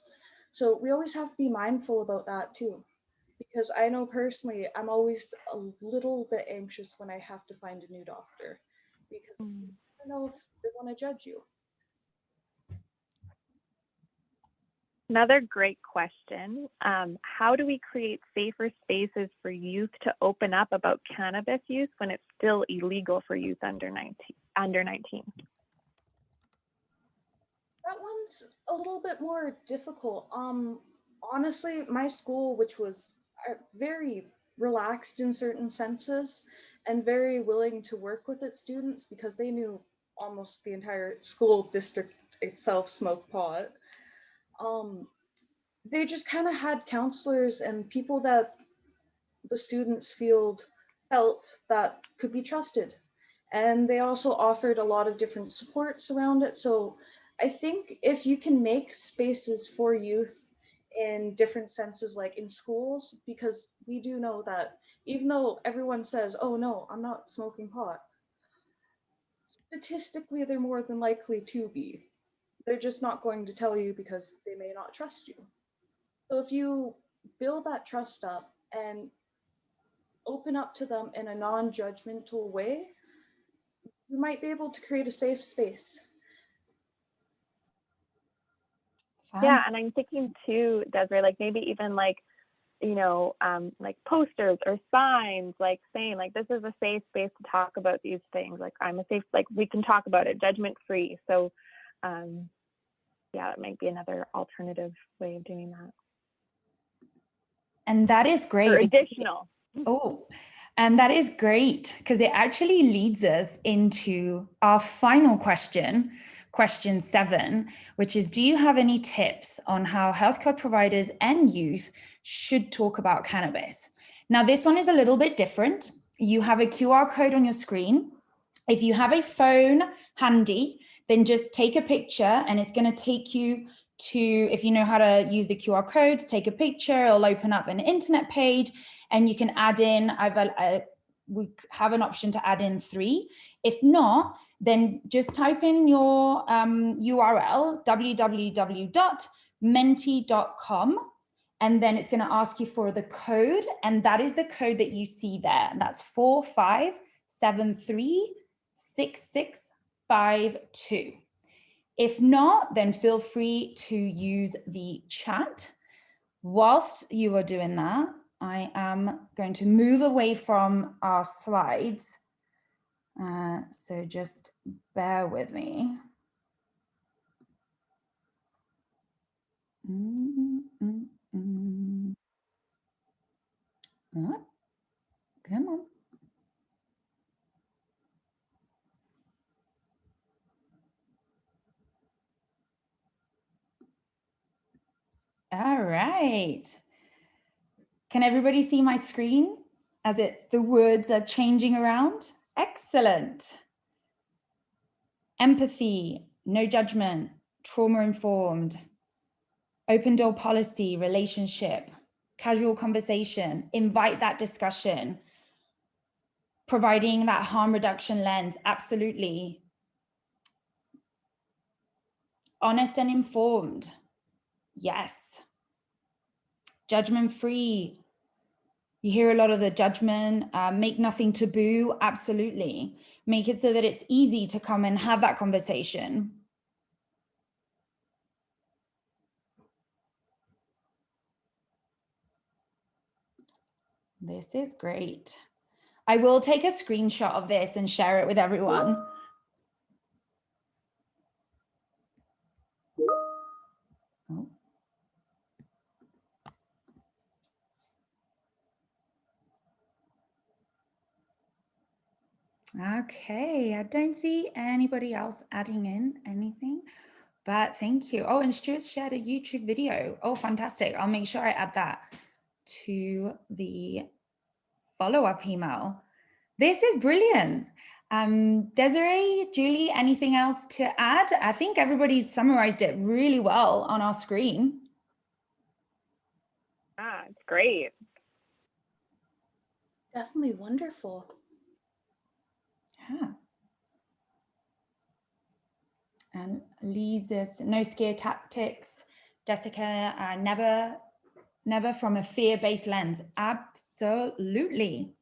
So we always have to be mindful about that too. Because I know personally, I'm always a little bit anxious when I have to find a new doctor, because I don't know if they want to judge you. Another great question. How do we create safer spaces for youth to open up about cannabis use when it's still illegal for youth under 19? That one's a little bit more difficult. Honestly, my school, which was very relaxed in certain senses and very willing to work with its students because they knew almost the entire school district itself smoked pot. They just kind of had counselors and people that the students felt that could be trusted. And they also offered a lot of different supports around it. So I think if you can make spaces for youth in different senses, like in schools, because we do know that even though everyone says, oh no, I'm not smoking pot, statistically, they're more than likely to be. They're just not going to tell you because they may not trust you. So if you build that trust up and open up to them in a non-judgmental way, you might be able to create a safe space. Yeah, and I'm thinking too, Desiree, like maybe even like, you know, like posters or signs, like saying like, this is a safe space to talk about these things. Like we can talk about it judgment free. So yeah, it might be another alternative way of doing that. And that is great. Or additional. And that is great because it actually leads us into our final question, question 7, which is, do you have any tips on how healthcare providers and youth should talk about cannabis? Now, this one is a little bit different. You have a QR code on your screen. If you have a phone handy, then just take a picture and it's going to take you to, if you know how to use the QR codes, take a picture, it'll open up an internet page and you can add in, we have an option to add in 3. If not, then just type in your URL, www.menti.com, and then it's going to ask you for the code, and that is the code that you see there. That's 45736652. If not, then feel free to use the chat. Whilst you are doing that, I am going to move away from our slides. So just bear with me. Oh, come on. All right. Can everybody see my screen as the words are changing around? Excellent. Empathy, no judgment, trauma-informed, open door policy, relationship, casual conversation, invite that discussion, providing that harm reduction lens, absolutely. Honest and informed, yes. Judgment-free, you hear a lot of the judgment, make nothing taboo, absolutely. Make it so that it's easy to come and have that conversation. This is great. I will take a screenshot of this and share it with everyone. Oh. Okay, I don't see anybody else adding in anything, but thank you. Oh, and Stuart shared a YouTube video. Oh, fantastic. I'll make sure I add that to the follow-up email. This is brilliant. Desiree, Julie, anything else to add? I think everybody's summarized it really well on our screen. It's great. Definitely wonderful. Yeah. And Lisa's no scare tactics. Jessica, never from a fear-based lens. Absolutely.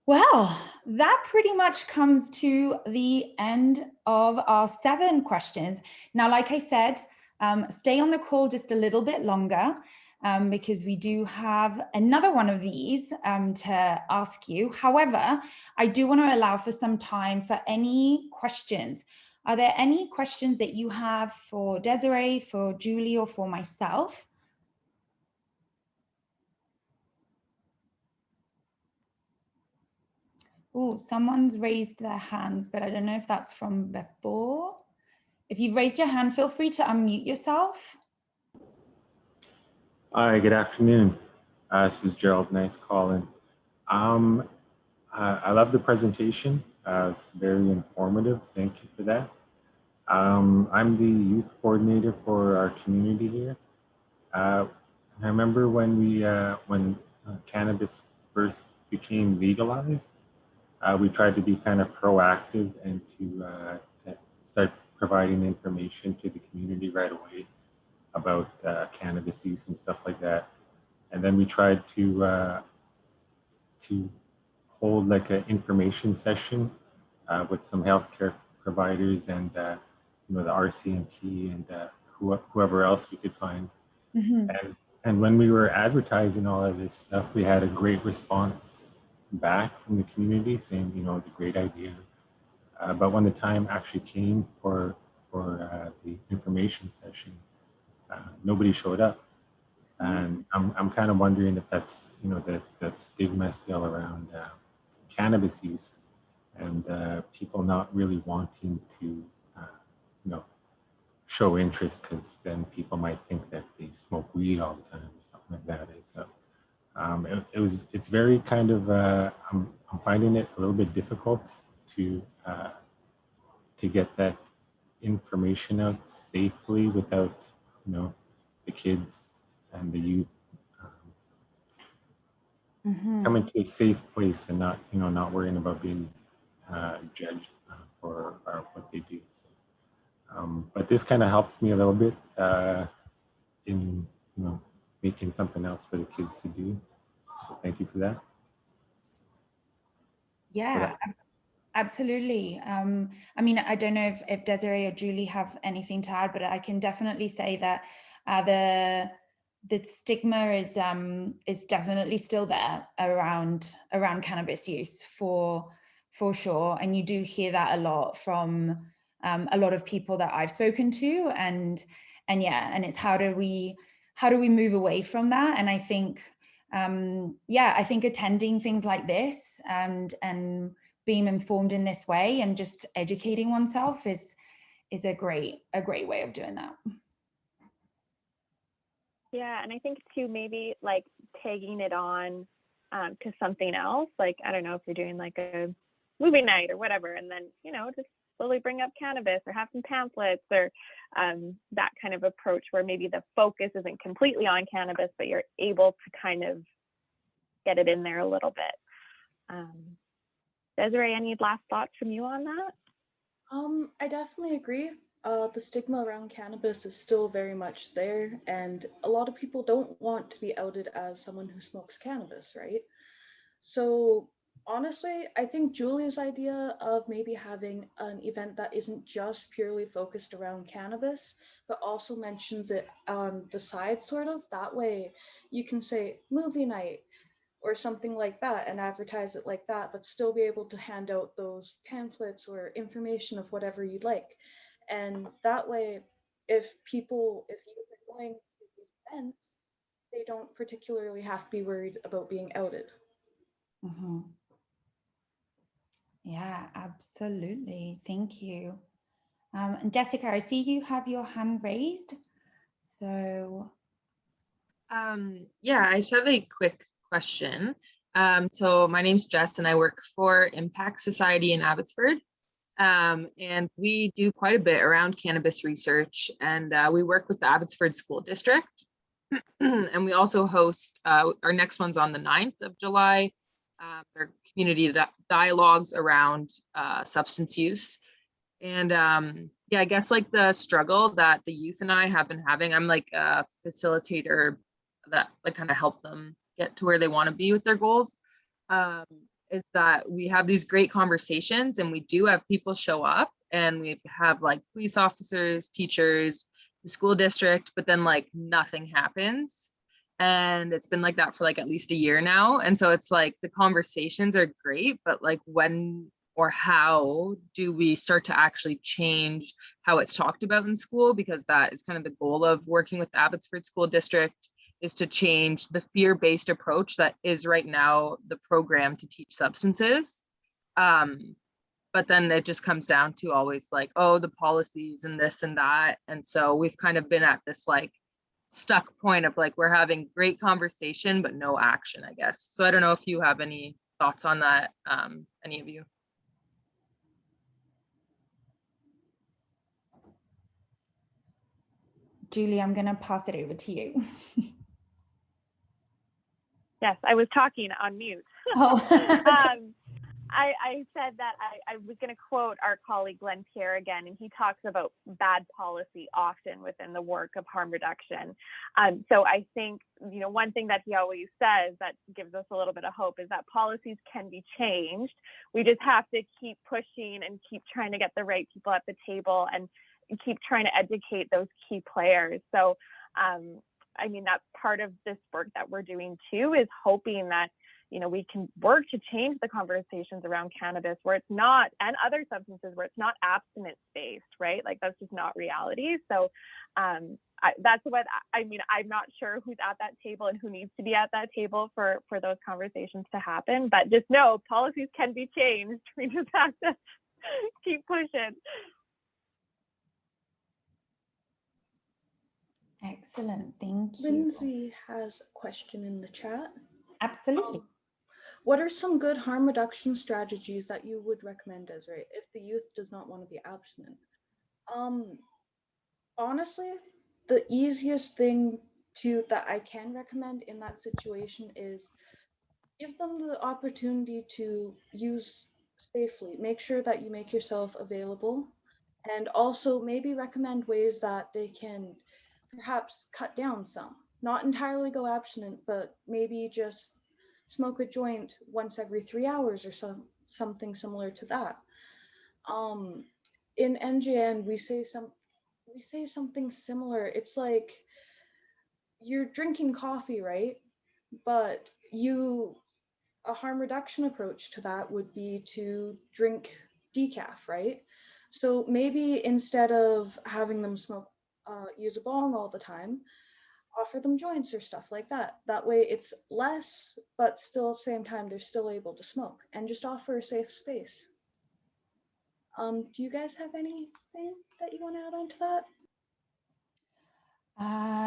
Well, that pretty much comes to the end of our 7 questions. Now, like I said, stay on the call just a little bit longer because we do have another one of these to ask you. However, I do want to allow for some time for any questions. Are there any questions that you have for Desiree, for Julie, or for myself? Oh, someone's raised their hands, but I don't know if that's from before. If you've raised your hand, feel free to unmute yourself. Hi, good afternoon. This is Gerald. Nice calling. I love the presentation. It's very informative. Thank you for that. I'm the youth coordinator for our community here. I remember when cannabis first became legalized, we tried to be kind of proactive and to start providing information to the community right away about cannabis use and stuff like that. And then we tried to hold like an information session with some healthcare providers and the RCMP and whoever else we could find. Mm-hmm. And when we were advertising all of this stuff, we had a great response back from the community saying, it's a great idea. But when the time actually came for the information session, nobody showed up. And I'm kind of wondering if that's, that stigma still around cannabis use and people not really wanting to, show interest because then people might think that they smoke weed all the time or something like that. So it's very kind of, I'm finding it a little bit difficult to get that information out safely without, the kids and the youth coming to a safe place and not, not worrying about being judged for what they do. So, but this kind of helps me a little bit in, making something else for the kids to do. So thank you for that. Yeah, absolutely. I mean, I don't know if Desiree or Julie have anything to add, but I can definitely say that the stigma is definitely still there around cannabis use for sure, and you do hear that a lot from a lot of people that I've spoken to, and it's how do we move away from that? And I think yeah, I think attending things like this and being informed in this way and just educating oneself is a great way of doing that. Yeah, and I think too, maybe like tagging it on to something else. Like, I don't know if you're doing like a movie night or whatever, and then, you know, just slowly bring up cannabis or have some pamphlets or that kind of approach where maybe the focus isn't completely on cannabis, but you're able to kind of get it in there a little bit. Desiree, any last thoughts from you on that? I definitely agree. The stigma around cannabis is still very much there, and a lot of people don't want to be outed as someone who smokes cannabis, right? So honestly, I think Julie's idea of maybe having an event that isn't just purely focused around cannabis, but also mentions it on the side, sort of, that way you can say movie night or something like that and advertise it like that, but still be able to hand out those pamphlets or information of whatever you'd like. And that way, if youth are going to these events, they don't particularly have to be worried about being outed. Mm-hmm. Yeah, absolutely. Thank you. And Jessica, I see you have your hand raised. So yeah, I just have a quick question. So my name's Jess and I work for Impact Society in Abbotsford. And we do quite a bit around cannabis research, and we work with the Abbotsford School District. And we also host, our next one's on the 9th of July, our community dialogues around substance use. And yeah, I guess like the struggle that the youth and I have been having, I'm like a facilitator that like kind of help them get to where they want to be with their goals, is that we have these great conversations and we do have people show up, and we have like police officers, teachers, the school district, but then like nothing happens. And it's been like that for like at least a year now. And so it's like the conversations are great, but like when or how do we start to actually change how it's talked about in school? Because that is kind of the goal of working with the Abbotsford School District, is to change the fear-based approach that is right now the program to teach substances. But then it just comes down to always like, oh, the policies and this and that. And so we've kind of been at this like stuck point of like, we're having great conversation, but no action, I guess. So I don't know if you have any thoughts on that, any of you. Julie, I'm going to pass it over to you. Yes, I was talking on mute. Oh, okay. I said that I was going to quote our colleague Glenn Pierre again, and he talks about bad policy often within the work of harm reduction. So I think, you know, one thing that he always says that gives us a little bit of hope is that policies can be changed. We just have to keep pushing and keep trying to get the right people at the table and keep trying to educate those key players. So, I mean, that's part of this work that we're doing too, is hoping that, you know, we can work to change the conversations around cannabis where it's not, and other substances where it's not abstinence based, right? Like that's just not reality. So that's what, I mean, I'm not sure who's at that table and who needs to be at that table for those conversations to happen, but just know policies can be changed. We just have to keep pushing. Excellent. Thank you. Lindsay has a question in the chat. Absolutely. What are some good harm reduction strategies that you would recommend, Desiree, if the youth does not want to be abstinent? Honestly, the easiest thing that I can recommend in that situation is give them the opportunity to use safely. Make sure that you make yourself available, and also maybe recommend ways that they can perhaps cut down some. Not entirely go abstinent, but maybe just smoke a joint once every 3 hours or something similar to that. In NGN, we say something similar. It's like you're drinking coffee, right? But a harm reduction approach to that would be to drink decaf, right? So maybe instead of having them use a bong all the time, offer them joints or stuff like that. That way it's less, but still at the same time, they're still able to smoke, and just offer a safe space. Do you guys have anything that you want to add on to that?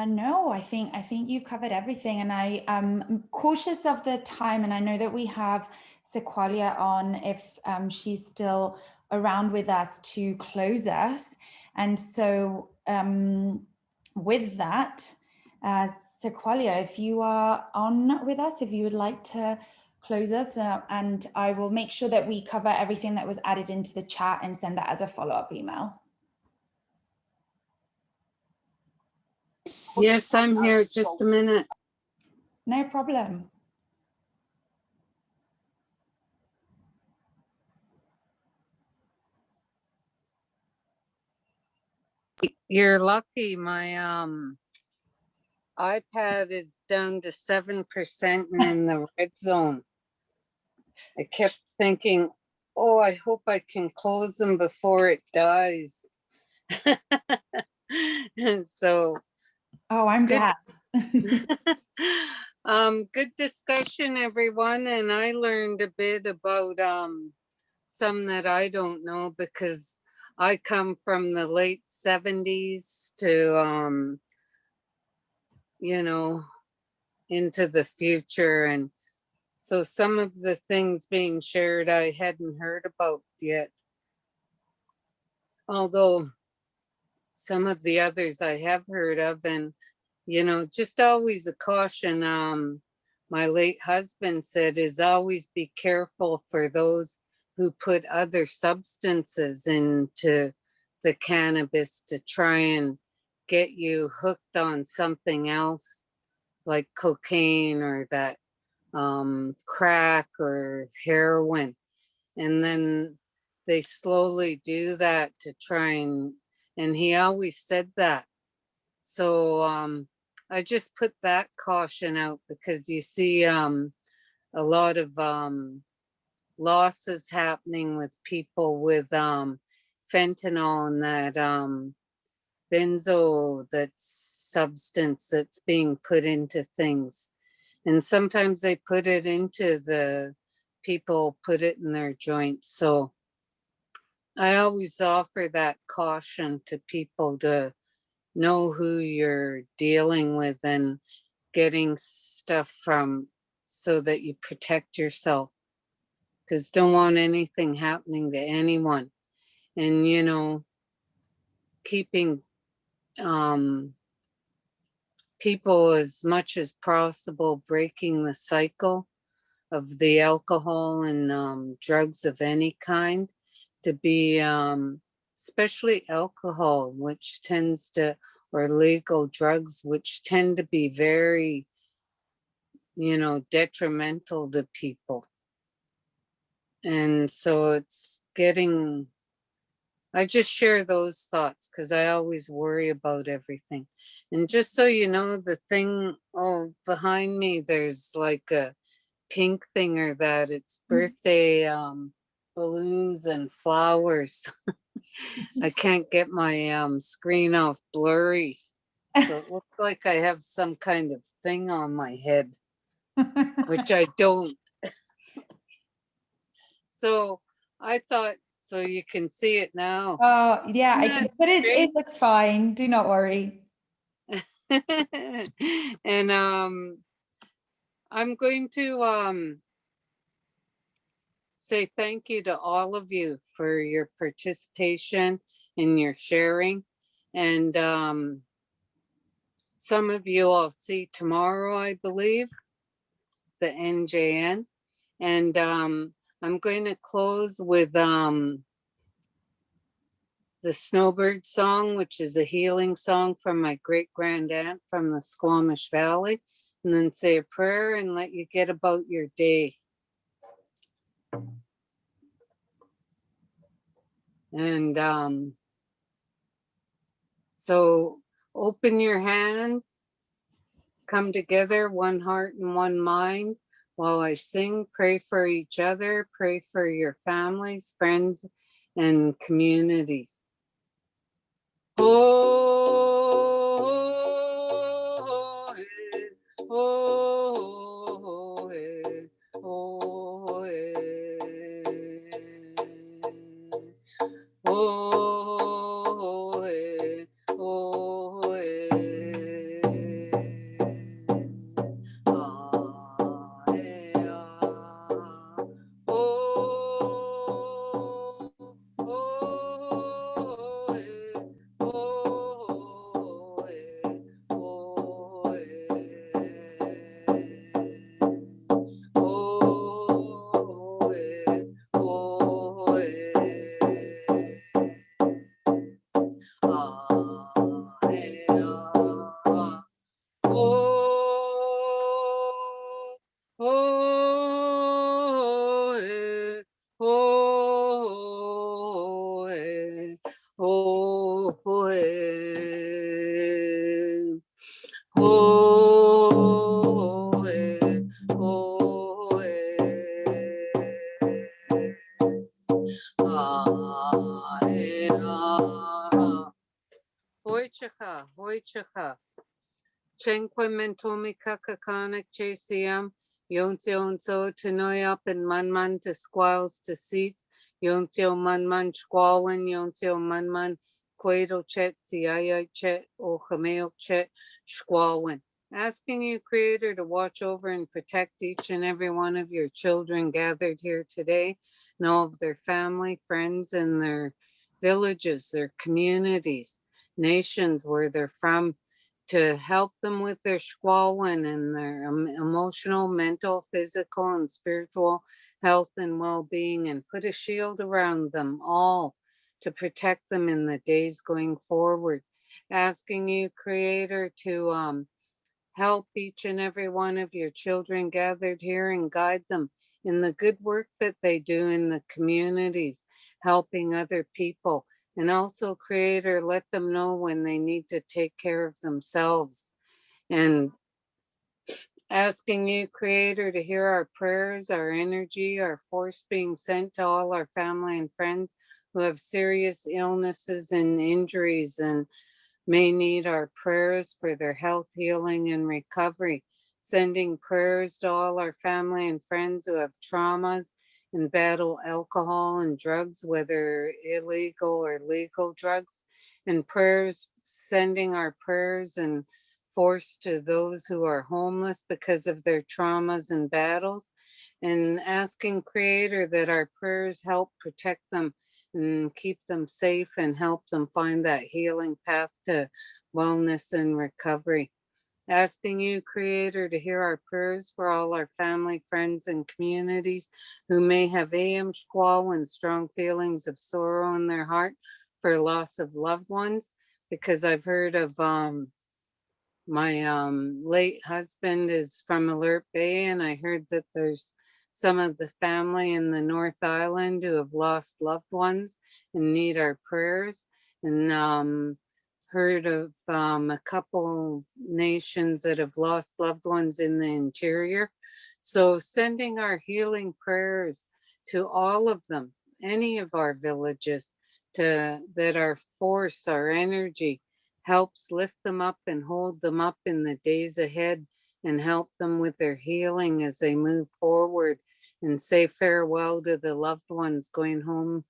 No, I think you've covered everything, and I am cautious of the time, and I know that we have Sequalia on if she's still around with us to close us. And so with that, Sequalia, if you are on with us, if you would like to close us, and I will make sure that we cover everything that was added into the chat and send that as a follow-up email. Yes, I'm here. Just a minute. No problem. You're lucky. My iPad is down to 7% and in the red zone. I kept thinking, oh, I hope I can close them before it dies. And so Oh, I'm good. glad. Good discussion, everyone. And I learned a bit about some that I don't know, because I come from the late 70s to you know, into the future. And so some of the things being shared I hadn't heard about yet. Although some of the others I have heard of, and you know, just always a caution. My late husband said is always be careful for those who put other substances into the cannabis to try and get you hooked on something else like cocaine or that crack or heroin. And then they slowly do that to try and he always said that. So I just put that caution out, because you see a lot of losses happening with people with fentanyl and that benzo, that substance that's being put into things. And sometimes they put it into the people, put it in their joints. So I always offer that caution to people to know who you're dealing with and getting stuff from, so that you protect yourself, because don't want anything happening to anyone. And you know, keeping people as much as possible, breaking the cycle of the alcohol and drugs of any kind, to be especially alcohol, which tends to, or legal drugs, which tend to be very, you know, detrimental to people. And so it's getting, I just share those thoughts because I always worry about everything. And just so you know, the thing, oh, behind me, there's like a pink thing or that, it's birthday balloons and flowers. I can't get my screen off blurry. So it looks like I have some kind of thing on my head, which I don't. So I thought, so you can see it now. Oh, yeah, I can, but it great? looks fine. Do not worry. And I'm going to say thank you to all of you for your participation and your sharing. And some of you I'll see tomorrow, I believe, the NJN. And I'm going to close with the Snowbird song, which is a healing song from my great grand aunt from the Squamish Valley, and then say a prayer and let you get about your day. And so open your hands, come together, one heart and one mind. While I sing, pray for each other, pray for your families, friends, and communities. Oh, oh, eh, oh, eh. Oh, eh, oh, eh. Ah, eh, ah. Oh, oh, eh, oh, eh, oh, eh. Oh, eh, oh, eh. Ah, eh, ah. Oh, oh, eh, oh, eh, oh, eh. Oh, eh, oh, eh. Ah, eh, ah. Hoichacha, hoichacha. Chenque mentomi kakakanak chasiam, yoncio tenoyup and manman to squals to seats, yoncio manman squalwin, yoncio manman quado chet, siaya chet, o chameo chet, squalwin. Asking you, Creator, to watch over and protect each and every one of your children gathered here today, and all of their family, friends, and their villages, their communities, nations where they're from, to help them with their squalwin and their emotional, mental, physical, and spiritual health and well-being, and put a shield around them all to protect them in the days going forward. Asking you, Creator, to help each and every one of your children gathered here and guide them in the good work that they do in the communities, helping other people. And also, Creator, let them know when they need to take care of themselves. And asking you, Creator, to hear our prayers, our energy, our force being sent to all our family and friends who have serious illnesses and injuries and may need our prayers for their health, healing, and recovery. Sending prayers to all our family and friends who have traumas and battle alcohol and drugs, whether illegal or legal drugs. And prayers, sending our prayers and force to those who are homeless because of their traumas and battles. And asking Creator that our prayers help protect them and keep them safe and help them find that healing path to wellness and recovery. Asking you, Creator, to hear our prayers for all our family, friends, and communities who may have AM squall and strong feelings of sorrow in their heart for loss of loved ones. Because I've heard of my late husband is from Alert Bay, and I heard that there's some of the family in the North Island who have lost loved ones and need our prayers. And heard of a couple nations that have lost loved ones in the interior. So sending our healing prayers to all of them, any of our villages, to that our force, our energy helps lift them up and hold them up in the days ahead and help them with their healing as they move forward, and say farewell to the loved ones going home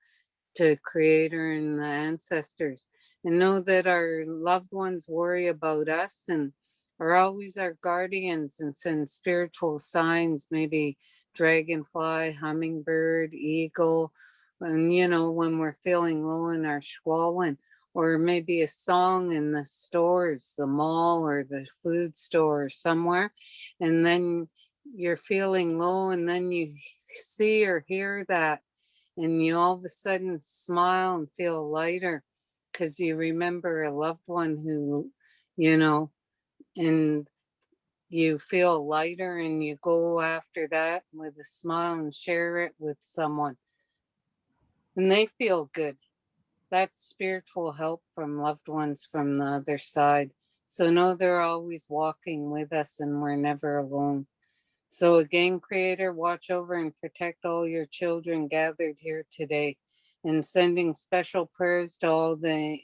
to Creator and the ancestors. And know that our loved ones worry about us and are always our guardians and send spiritual signs, maybe dragonfly, hummingbird, eagle, and when we're feeling low in our squalwin, or maybe a song in the stores, the mall or the food store or somewhere, and then you're feeling low, and then you see or hear that, and you all of a sudden smile and feel lighter because you remember a loved one who, you know, and you feel lighter, and you go after that with a smile and share it with someone, and they feel good. That's spiritual help from loved ones from the other side. So know they're always walking with us and we're never alone. So again, Creator, watch over and protect all your children gathered here today, and sending special prayers to all the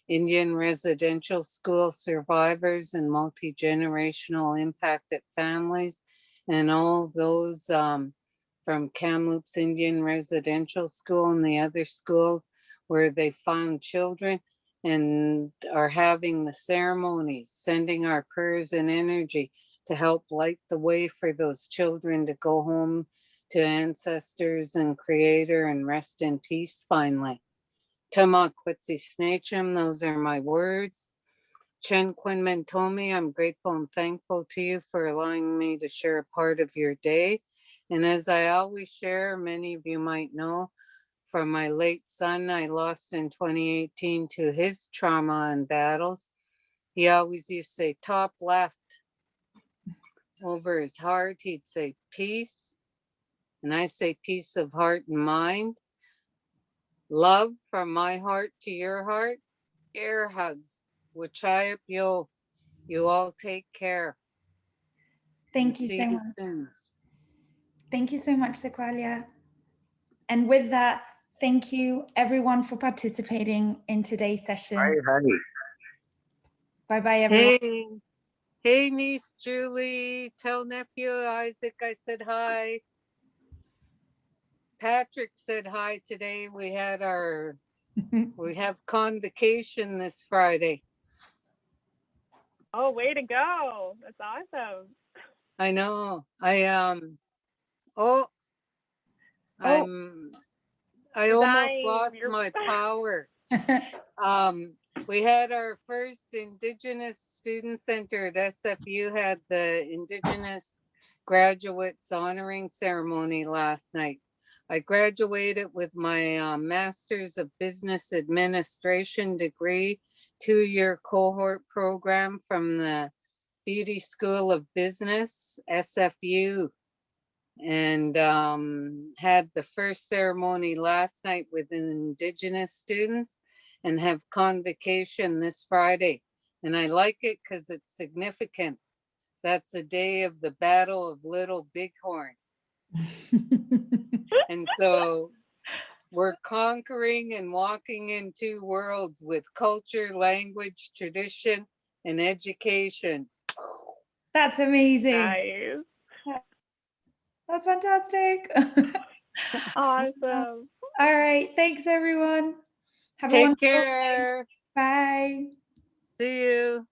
Indian residential school survivors and multi-generational impacted families, and all those from Kamloops Indian Residential School and the other schools where they found children and are having the ceremonies, sending our prayers and energy to help light the way for those children to go home to ancestors and creator and rest in peace finally. Tama Kwitsi Snachum, those are my words. Chen Quinn Mentomi, I'm grateful and thankful to you for allowing me to share a part of your day. And as I always share, many of you might know, from my late son I lost in 2018 to his trauma and battles. He always used to say top left. Over his heart, he'd say peace. And I say peace of heart and mind. Love from my heart to your heart. Air hugs. Wachayap yo. You all take care. Thank you See so you much. soon. Thank you so much, Sequalia. And with that, thank you everyone for participating in today's session. Bye-bye, everyone. Hey, niece Julie. Tell nephew Isaac I said hi. Patrick said hi today. We have convocation this Friday. Oh, way to go. That's awesome. I know. I almost Dying. lost my power. We had our first Indigenous Student Center at SFU, had the Indigenous graduates honoring ceremony last night. I graduated with my Master's of Business Administration degree, 2-year cohort program from the Beauty School of Business, SFU, and had the first ceremony last night with Indigenous students and have convocation this Friday. And I like it because it's significant. That's the day of the Battle of Little Bighorn. And so we're conquering and walking in 2 worlds with culture, language, tradition, and education. That's amazing. Nice. That's fantastic. Awesome. All right. Thanks, everyone. Have a Take wonderful day. care. Bye. See you.